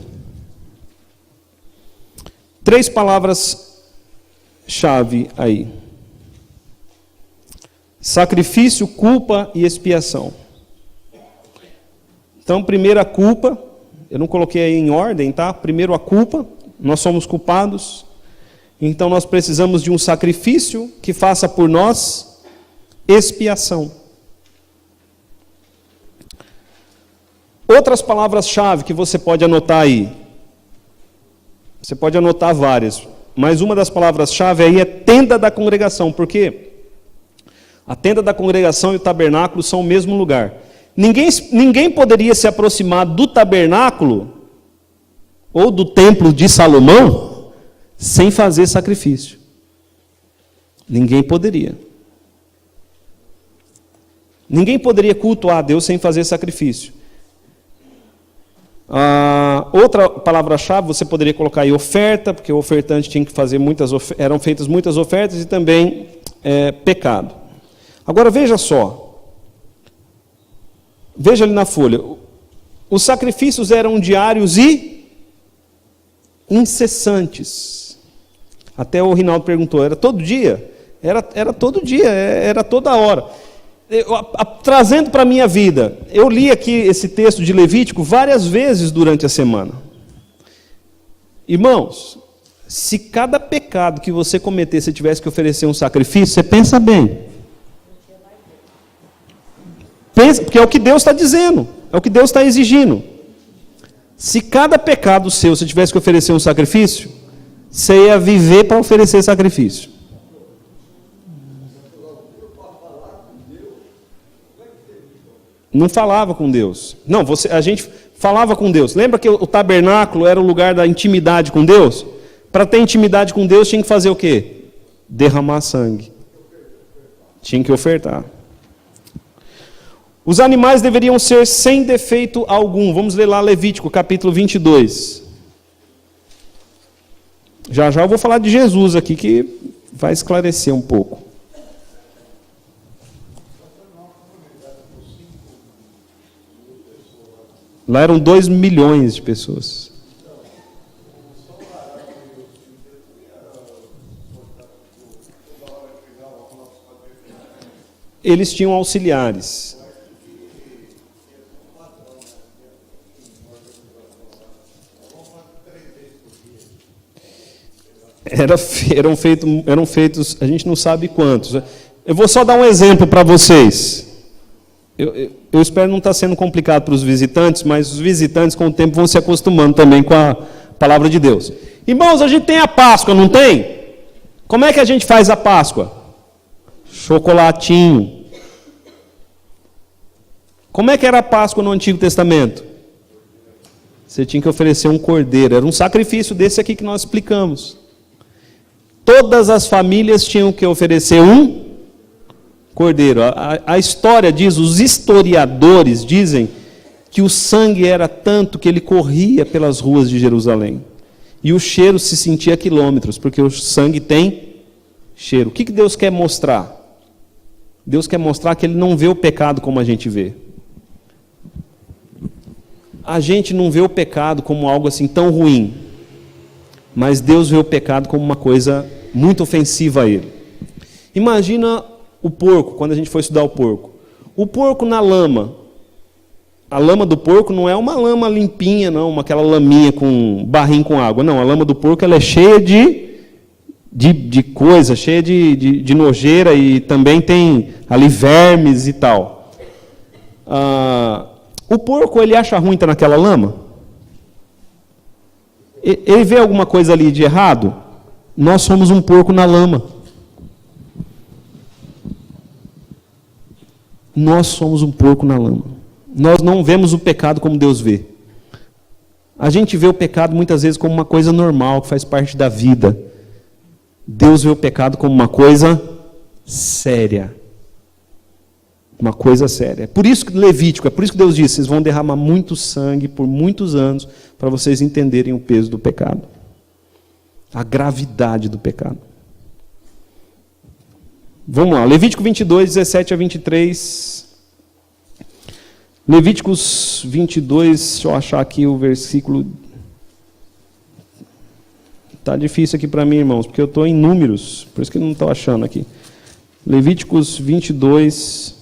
S1: 3 palavras-chave aí: sacrifício, culpa e expiação. Então, primeiro a culpa, eu não coloquei aí em ordem, tá? Primeiro a culpa, nós somos culpados, então nós precisamos de um sacrifício que faça por nós expiação. Outras palavras-chave que você pode anotar aí, você pode anotar várias, mas uma das palavras-chave aí é tenda da congregação, porque a tenda da congregação e o tabernáculo são o mesmo lugar. Ninguém poderia se aproximar do tabernáculo ou do templo de Salomão sem fazer sacrifício. Ninguém poderia. Ninguém poderia cultuar a Deus sem fazer sacrifício. Outra palavra-chave, você poderia colocar aí oferta, porque o ofertante tinha que fazer eram feitas muitas ofertas, e também pecado. Agora veja só, veja ali na folha, os sacrifícios eram diários e incessantes. Até o Rinaldo perguntou, era todo dia? Era todo dia, era toda hora. Trazendo para a minha vida, eu li aqui esse texto de Levítico várias vezes durante a semana. Irmãos, se cada pecado que você cometer, você tivesse que oferecer um sacrifício, você pensa bem. Pensa, porque é o que Deus está dizendo, é o que Deus está exigindo. Se cada pecado seu, você tivesse que oferecer um sacrifício, você ia viver para oferecer sacrifício. Não falava com Deus. Não, a gente falava com Deus. Lembra que o tabernáculo era o lugar da intimidade com Deus? Para ter intimidade com Deus, tinha que fazer o quê? Derramar sangue. Tinha que ofertar. Os animais deveriam ser sem defeito algum. Vamos ler lá Levítico, capítulo 22. Já eu vou falar de Jesus aqui, que vai esclarecer um pouco. Lá eram 2 milhões de pessoas. Eles tinham auxiliares. Eram feitos, a gente não sabe quantos. Eu vou só dar um exemplo para vocês. Eu espero não estar sendo complicado para os visitantes, mas os visitantes com o tempo vão se acostumando também com a palavra de Deus. Irmãos, a gente tem a Páscoa, não tem? Como é que a gente faz a Páscoa? Chocolatinho. Como é que era a Páscoa no Antigo Testamento? Você tinha que oferecer um cordeiro. Era um sacrifício desse aqui que nós explicamos. Todas as famílias tinham que oferecer um cordeiro. A história diz, os historiadores dizem que o sangue era tanto que ele corria pelas ruas de Jerusalém. E o cheiro se sentia a quilômetros, porque o sangue tem cheiro. O que Deus quer mostrar? Deus quer mostrar que Ele não vê o pecado como a gente vê. A gente não vê o pecado como algo assim tão ruim, mas Deus vê o pecado como uma coisa muito ofensiva a Ele. Imagina o porco, quando a gente for estudar o porco. O porco na lama. A lama do porco não é uma lama limpinha, não, aquela laminha com barrinho com água. Não, a lama do porco ela é cheia de coisa, cheia de nojeira e também tem ali vermes e tal. O porco, ele acha ruim estar naquela lama? Ele vê alguma coisa ali de errado? Nós somos um porco na lama. Nós somos um porco na lama. Nós não vemos o pecado como Deus vê. A gente vê o pecado muitas vezes como uma coisa normal, que faz parte da vida. Deus vê o pecado como uma coisa séria. Uma coisa séria. Por isso que Levítico, é por isso que Deus disse, vocês vão derramar muito sangue por muitos anos para vocês entenderem o peso do pecado. A gravidade do pecado. Vamos lá, Levítico 22, 17 a 23. Levíticos 22, deixa eu achar aqui o versículo. Está difícil aqui para mim, irmãos, porque eu estou em números, por isso que eu não estou achando aqui. Levíticos 22,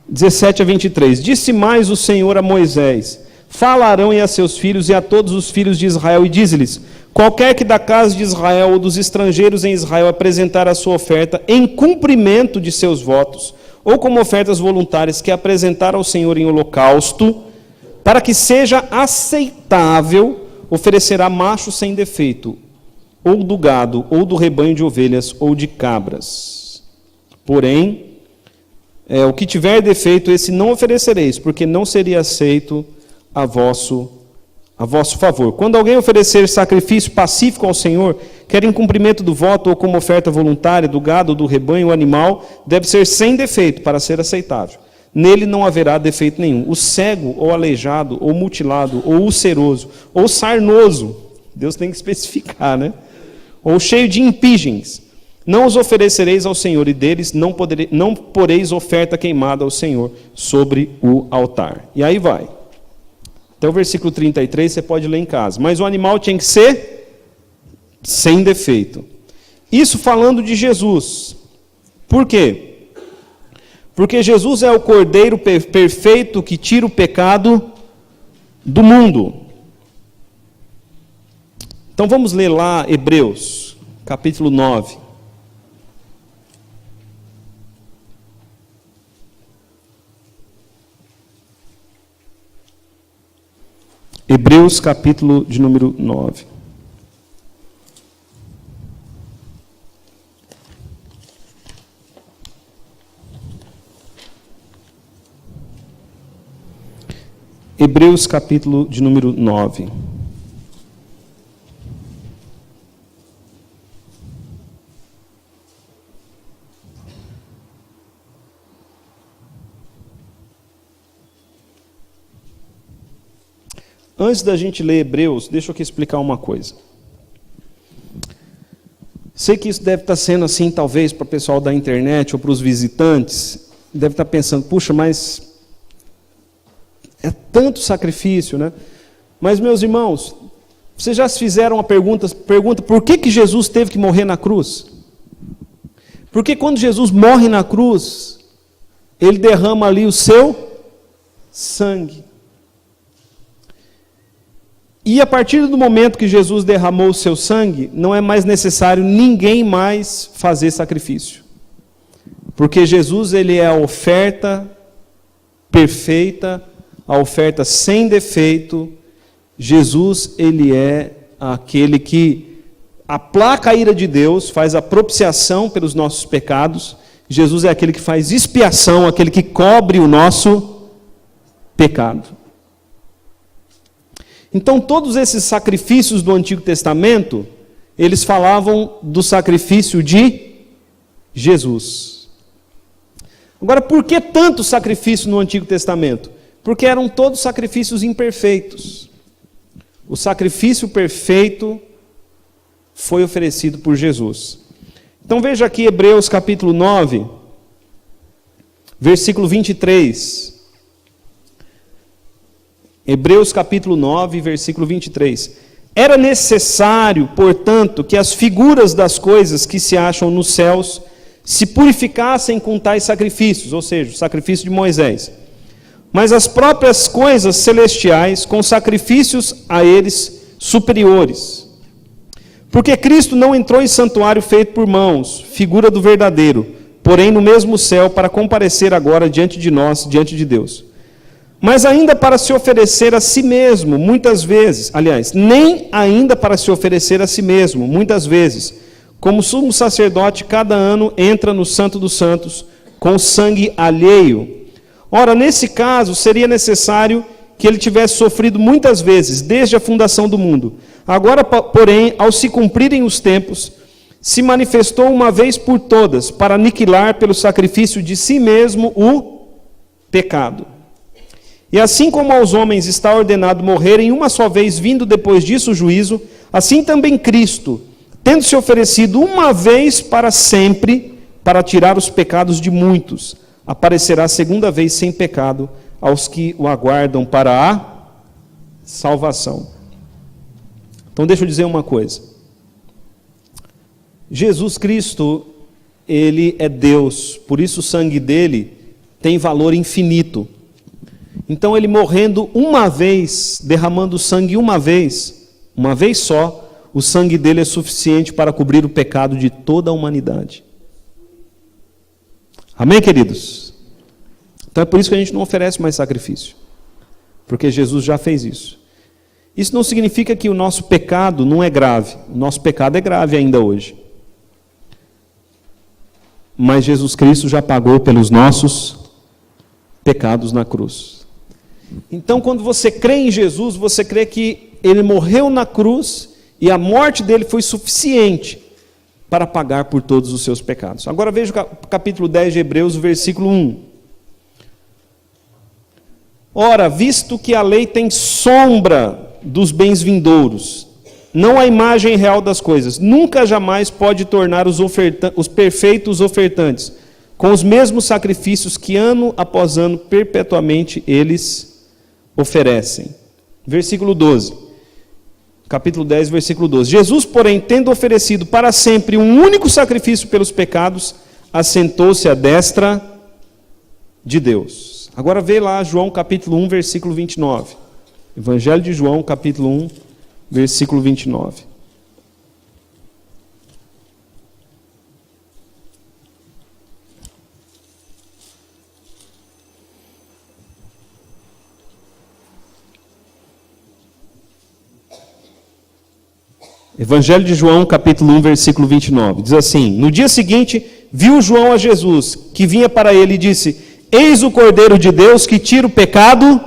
S1: 17 a 23. Disse mais o Senhor a Moisés: Fala a Arão e a seus filhos e a todos os filhos de Israel, e dize-lhes: Qualquer que da casa de Israel ou dos estrangeiros em Israel apresentar a sua oferta em cumprimento de seus votos, ou como ofertas voluntárias que apresentar ao Senhor em holocausto, para que seja aceitável, oferecerá macho sem defeito, ou do gado, ou do rebanho de ovelhas, ou de cabras. Porém, o que tiver defeito, esse não oferecereis, porque não seria aceito a vosso favor. Quando alguém oferecer sacrifício pacífico ao Senhor, quer em cumprimento do voto ou como oferta voluntária do gado ou do rebanho, o animal deve ser sem defeito para ser aceitável. Nele não haverá defeito nenhum. O cego, ou aleijado, ou mutilado, ou ulceroso, ou sarnoso, Deus tem que especificar, né? Ou cheio de impígens, não os oferecereis ao Senhor, e deles não poreis oferta queimada ao Senhor sobre o altar. E aí vai. Até o versículo 33 você pode ler em casa. Mas o animal tinha que ser sem defeito. Isso falando de Jesus. Por quê? Porque Jesus é o Cordeiro perfeito que tira o pecado do mundo. Então vamos ler lá Hebreus, capítulo 9. Hebreus, capítulo de número 9. Hebreus, capítulo de número 9. Antes da gente ler Hebreus, deixa eu aqui explicar uma coisa. Sei que isso deve estar sendo assim, talvez, para o pessoal da internet ou para os visitantes, deve estar pensando, puxa, mas é tanto sacrifício, né? Mas, meus irmãos, vocês já se fizeram uma pergunta, por que Jesus teve que morrer na cruz? Porque quando Jesus morre na cruz, ele derrama ali o seu sangue. E a partir do momento que Jesus derramou o seu sangue, não é mais necessário ninguém mais fazer sacrifício. Porque Jesus, ele é a oferta perfeita, a oferta sem defeito. Jesus, ele é aquele que aplaca a ira de Deus, faz a propiciação pelos nossos pecados. Jesus é aquele que faz expiação, aquele que cobre o nosso pecado. Então, todos esses sacrifícios do Antigo Testamento, eles falavam do sacrifício de Jesus. Agora, por que tanto sacrifício no Antigo Testamento? Porque eram todos sacrifícios imperfeitos. O sacrifício perfeito foi oferecido por Jesus. Então, veja aqui Hebreus capítulo 9, versículo 23. Hebreus capítulo 9, versículo 23. Era necessário, portanto, que as figuras das coisas que se acham nos céus se purificassem com tais sacrifícios, ou seja, o sacrifício de Moisés, mas as próprias coisas celestiais com sacrifícios a eles superiores. Porque Cristo não entrou em santuário feito por mãos, figura do verdadeiro, porém no mesmo céu, para comparecer agora diante de nós, diante de Deus. Mas ainda para se oferecer a si mesmo, muitas vezes, aliás, nem ainda para se oferecer a si mesmo, muitas vezes, como sumo sacerdote, cada ano entra no Santo dos Santos com sangue alheio. Ora, nesse caso, seria necessário que ele tivesse sofrido muitas vezes, desde a fundação do mundo. Agora, porém, ao se cumprirem os tempos, se manifestou uma vez por todas, para aniquilar pelo sacrifício de si mesmo o pecado. E assim como aos homens está ordenado morrerem uma só vez, vindo depois disso o juízo, assim também Cristo, tendo se oferecido uma vez para sempre, para tirar os pecados de muitos, aparecerá segunda vez sem pecado aos que o aguardam para a salvação. Então deixa eu dizer uma coisa. Jesus Cristo, ele é Deus, por isso o sangue dele tem valor infinito. Então ele morrendo uma vez, derramando sangue uma vez só, o sangue dele é suficiente para cobrir o pecado de toda a humanidade. Amém, queridos? Então é por isso que a gente não oferece mais sacrifício, porque Jesus já fez isso. Isso não significa que o nosso pecado não é grave, o nosso pecado é grave ainda hoje. Mas Jesus Cristo já pagou pelos nossos pecados na cruz. Então, quando você crê em Jesus, você crê que ele morreu na cruz e a morte dele foi suficiente para pagar por todos os seus pecados. Agora veja o capítulo 10 de Hebreus, versículo 1. Ora, visto que a lei tem sombra dos bens vindouros, não a imagem real das coisas, nunca jamais pode tornar os perfeitos ofertantes, com os mesmos sacrifícios que ano após ano, perpetuamente, eles oferecem. Versículo 12. Capítulo 10, versículo 12. Jesus, porém, tendo oferecido para sempre um único sacrifício pelos pecados, assentou-se à destra de Deus. Agora vê lá João capítulo 1, versículo 29. Evangelho de João, capítulo 1, versículo 29. Evangelho de João, capítulo 1, versículo 29. Diz assim: no dia seguinte, viu João a Jesus, que vinha para ele e disse: eis o Cordeiro de Deus que tira o pecado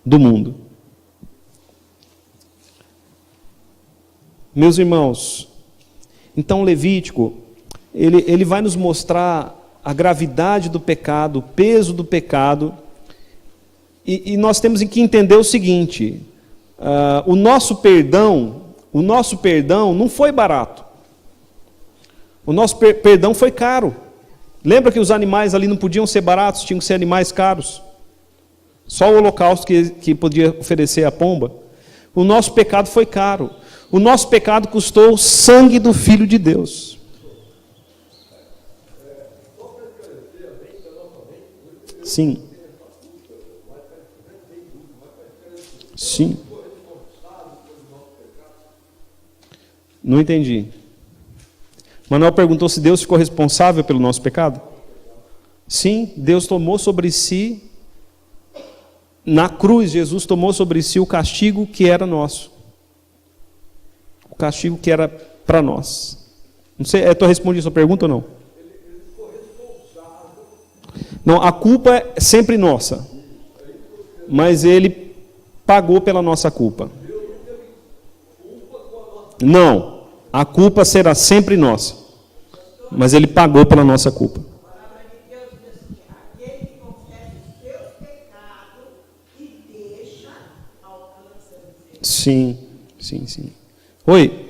S1: do mundo. Meus irmãos, então Levítico, ele vai nos mostrar a gravidade do pecado, o peso do pecado, e nós temos que entender o seguinte: o nosso perdão não foi barato. O nosso perdão foi caro. Lembra que os animais ali não podiam ser baratos, tinham que ser animais caros? Só o holocausto que podia oferecer a pomba. O nosso pecado foi caro. O nosso pecado custou o sangue do Filho de Deus. Sim. Sim. Não entendi. Manuel perguntou se Deus ficou responsável pelo nosso pecado? Sim, Deus tomou sobre si, na cruz, Jesus tomou sobre si o castigo que era nosso. O castigo que era para nós. Não sei, eu respondi a sua pergunta ou não? Não, a culpa é sempre nossa. Mas ele pagou pela nossa culpa. Não, a culpa será sempre nossa. Mas ele pagou pela nossa culpa. Sim, sim, sim. Oi?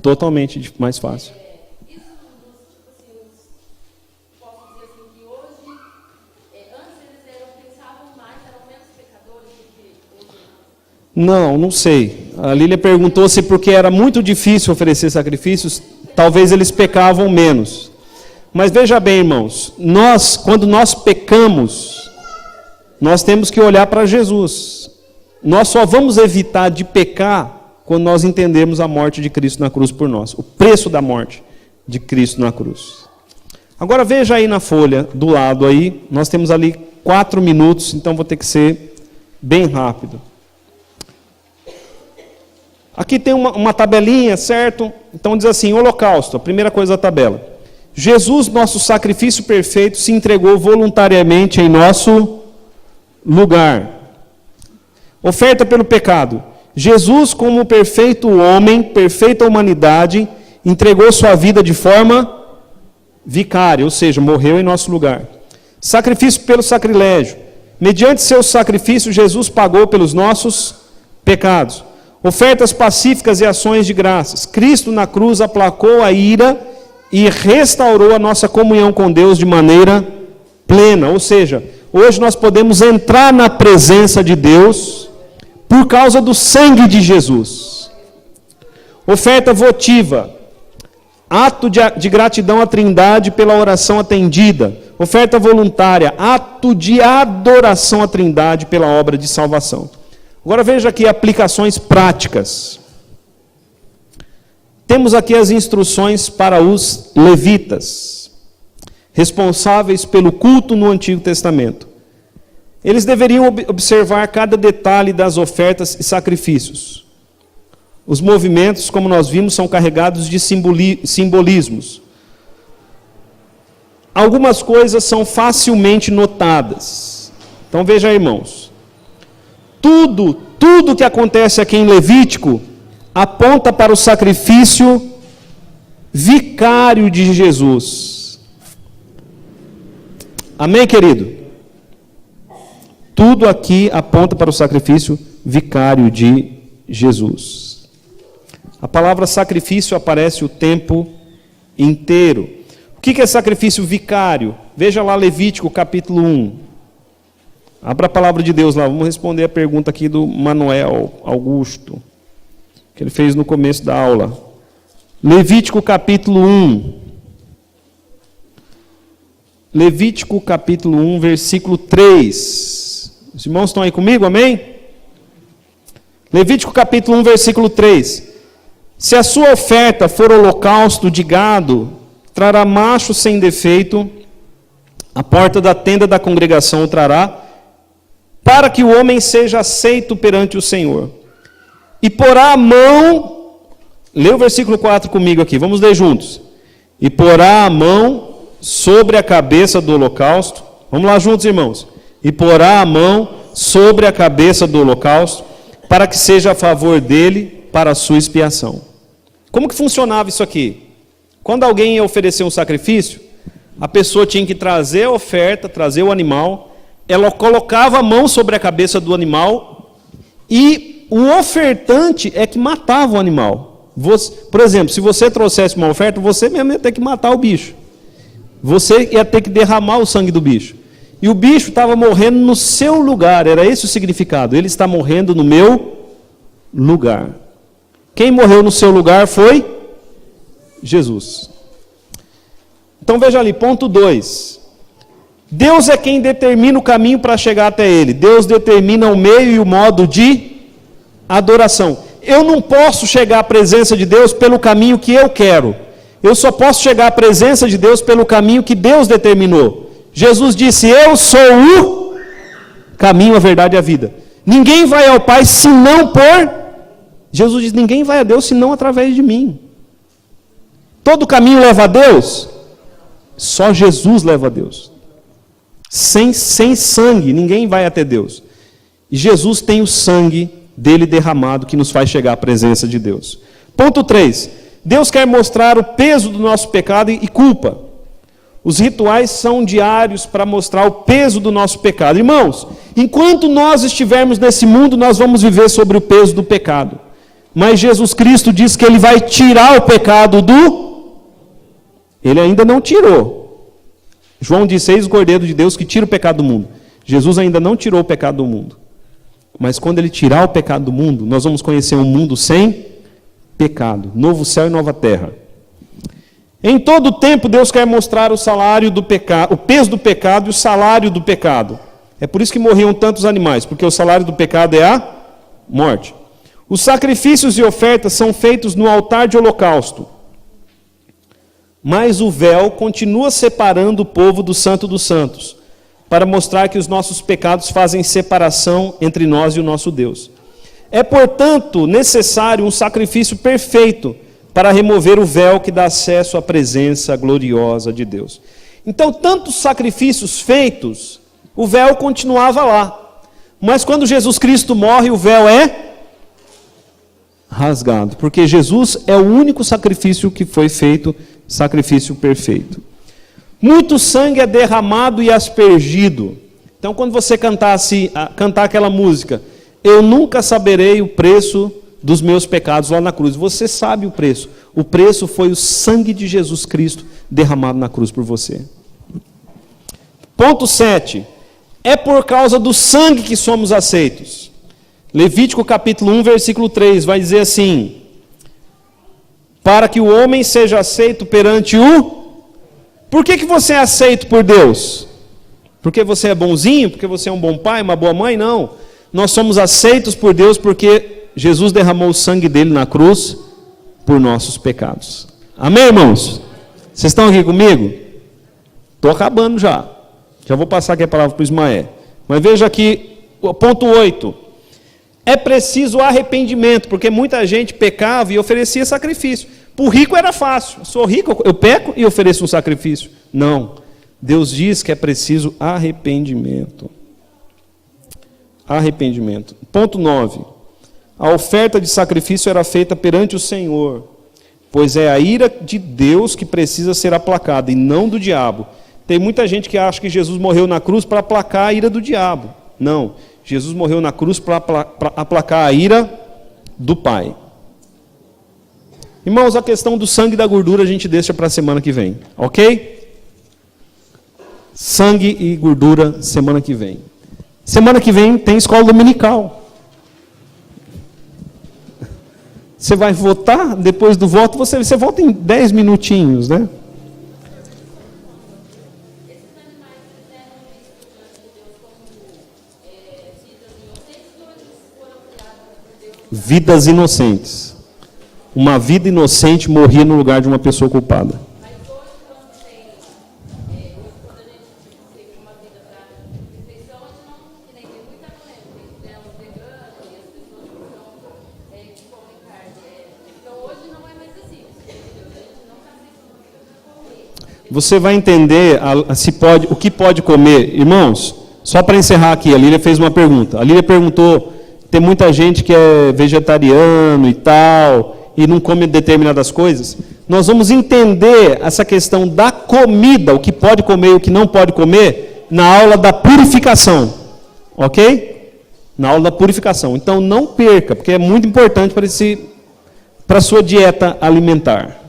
S1: Totalmente mais fácil. Não sei. A Lília perguntou se porque era muito difícil oferecer sacrifícios, talvez eles pecavam menos. Mas veja bem, irmãos, quando nós pecamos, nós temos que olhar para Jesus. Nós só vamos evitar de pecar quando nós entendemos a morte de Cristo na cruz por nós, o preço da morte de Cristo na cruz. Agora veja aí na folha do lado aí, nós temos ali 4 minutos, então vou ter que ser bem rápido. Aqui tem uma tabelinha, certo? Então diz assim, holocausto, a primeira coisa da tabela. Jesus, nosso sacrifício perfeito, se entregou voluntariamente em nosso lugar. Oferta pelo pecado. Jesus, como perfeito homem, perfeita humanidade, entregou sua vida de forma vicária, ou seja, morreu em nosso lugar. Sacrifício pelo sacrilégio. Mediante seu sacrifício, Jesus pagou pelos nossos pecados. Ofertas pacíficas e ações de graças. Cristo na cruz aplacou a ira e restaurou a nossa comunhão com Deus de maneira plena. Ou seja, hoje nós podemos entrar na presença de Deus por causa do sangue de Jesus. Oferta votiva. Ato de gratidão à Trindade pela oração atendida. Oferta voluntária. Ato de adoração à Trindade pela obra de salvação. Agora veja aqui aplicações práticas. Temos aqui as instruções para os levitas, responsáveis pelo culto no Antigo Testamento. Eles deveriam observar cada detalhe das ofertas e sacrifícios. Os movimentos, como nós vimos, são carregados de simbolismos. Algumas coisas são facilmente notadas. Então veja, irmãos. Tudo que acontece aqui em Levítico aponta para o sacrifício vicário de Jesus. Amém, querido? Tudo aqui aponta para o sacrifício vicário de Jesus. A palavra sacrifício aparece o tempo inteiro. O que é sacrifício vicário? Veja lá Levítico capítulo 1. Abra a palavra de Deus lá, vamos responder a pergunta aqui do Manuel Augusto, que ele fez no começo da aula. Levítico capítulo 1. Levítico capítulo 1, versículo 3. Os irmãos estão aí comigo, amém? Levítico capítulo 1, versículo 3. Se a sua oferta for holocausto de gado, trará macho sem defeito, a porta da tenda da congregação o trará, para que o homem seja aceito perante o Senhor. E porá a mão, lê o versículo 4 comigo aqui, vamos ler juntos. E porá a mão sobre a cabeça do holocausto, vamos lá juntos, irmãos. E porá a mão sobre a cabeça do holocausto, para que seja a favor dele, para a sua expiação. Como que funcionava isso aqui? Quando alguém ia oferecer um sacrifício, a pessoa tinha que trazer a oferta, trazer o animal, ela colocava a mão sobre a cabeça do animal e o ofertante é que matava o animal. Por exemplo, se você trouxesse uma oferta, você mesmo ia ter que matar o bicho. Você ia ter que derramar o sangue do bicho. E o bicho estava morrendo no seu lugar, era esse o significado. Ele está morrendo no meu lugar. Quem morreu no seu lugar foi Jesus. Então veja ali, ponto 2. Deus é quem determina o caminho para chegar até Ele. Deus determina o meio e o modo de adoração. Eu não posso chegar à presença de Deus pelo caminho que eu quero. Eu só posso chegar à presença de Deus pelo caminho que Deus determinou. Jesus disse, eu sou o caminho, a verdade e a vida. Ninguém vai ao Pai senão por... Jesus diz, ninguém vai a Deus senão através de mim. Todo caminho leva a Deus? Só Jesus leva a Deus. Sem sangue, ninguém vai até Deus. E Jesus tem o sangue dele derramado que nos faz chegar à presença de Deus. Ponto 3. Deus quer mostrar o peso do nosso pecado e culpa. Os rituais são diários para mostrar o peso do nosso pecado. Irmãos, enquanto nós estivermos nesse mundo, nós vamos viver sobre o peso do pecado. Mas Jesus Cristo diz que Ele vai tirar o pecado do... Ele ainda não tirou. João disse, eis o Cordeiro de Deus que tira o pecado do mundo. Jesus ainda não tirou o pecado do mundo. Mas quando Ele tirar o pecado do mundo, nós vamos conhecer um mundo sem pecado. Novo céu e nova terra. Em todo o tempo, Deus quer mostrar o salário do pecado, o peso do pecado e o salário do pecado. É por isso que morriam tantos animais, porque o salário do pecado é a morte. Os sacrifícios e ofertas são feitos no altar de holocausto. Mas o véu continua separando o povo do Santo dos Santos, para mostrar que os nossos pecados fazem separação entre nós e o nosso Deus. É, portanto, necessário um sacrifício perfeito para remover o véu que dá acesso à presença gloriosa de Deus. Então, tantos sacrifícios feitos, o véu continuava lá. Mas quando Jesus Cristo morre, o véu é rasgado, porque Jesus é o único sacrifício que foi feito, sacrifício perfeito. Muito sangue é derramado e aspergido. Então, quando você cantar aquela música, eu nunca saberei o preço dos meus pecados lá na cruz. Você sabe o preço. O preço foi o sangue de Jesus Cristo derramado na cruz por você. Ponto 7. É por causa do sangue que somos aceitos. Levítico capítulo 1, versículo 3, vai dizer assim: para que o homem seja aceito perante o... Por que você é aceito por Deus? Porque você é bonzinho? Porque você é um bom pai, uma boa mãe? Não. Nós somos aceitos por Deus porque Jesus derramou o sangue dele na cruz por nossos pecados. Amém, irmãos? Vocês estão aqui comigo? Estou acabando já. Já vou passar aqui a palavra para o Ismael. Mas veja aqui, o ponto 8. É preciso arrependimento, porque muita gente pecava e oferecia sacrifício. Para o rico era fácil. Eu sou rico, eu peco e ofereço um sacrifício. Não. Deus diz que é preciso arrependimento. Arrependimento. Ponto 9. A oferta de sacrifício era feita perante o Senhor, pois é a ira de Deus que precisa ser aplacada e não do diabo. Tem muita gente que acha que Jesus morreu na cruz para aplacar a ira do diabo. Não. Jesus morreu na cruz para aplacar a ira do Pai. Irmãos, a questão do sangue e da gordura a gente deixa para a semana que vem, ok? Sangue e gordura semana que vem. Semana que vem tem escola dominical. Você vai votar, depois do voto, você vota em 10 minutinhos, né? Vidas inocentes. Uma vida inocente morria no lugar de uma pessoa culpada.
S3: Mas hoje, quando quando a gente tem uma vida para perfeição, a gente não, que nem tem muita polêmica, tem os veganos e as pessoas que comem carne. Então hoje não é mais assim, entendeu? A gente não está tendo uma vida para comer.
S1: Você vai entender o que pode comer. Irmãos, só para encerrar aqui, a Lília fez uma pergunta. A Lília perguntou, tem muita gente que é vegetariano e tal, e não come determinadas coisas. Nós vamos entender essa questão da comida, o que pode comer e o que não pode comer, na aula da purificação. Ok? Na aula da purificação. Então não perca, porque é muito importante para a sua dieta alimentar.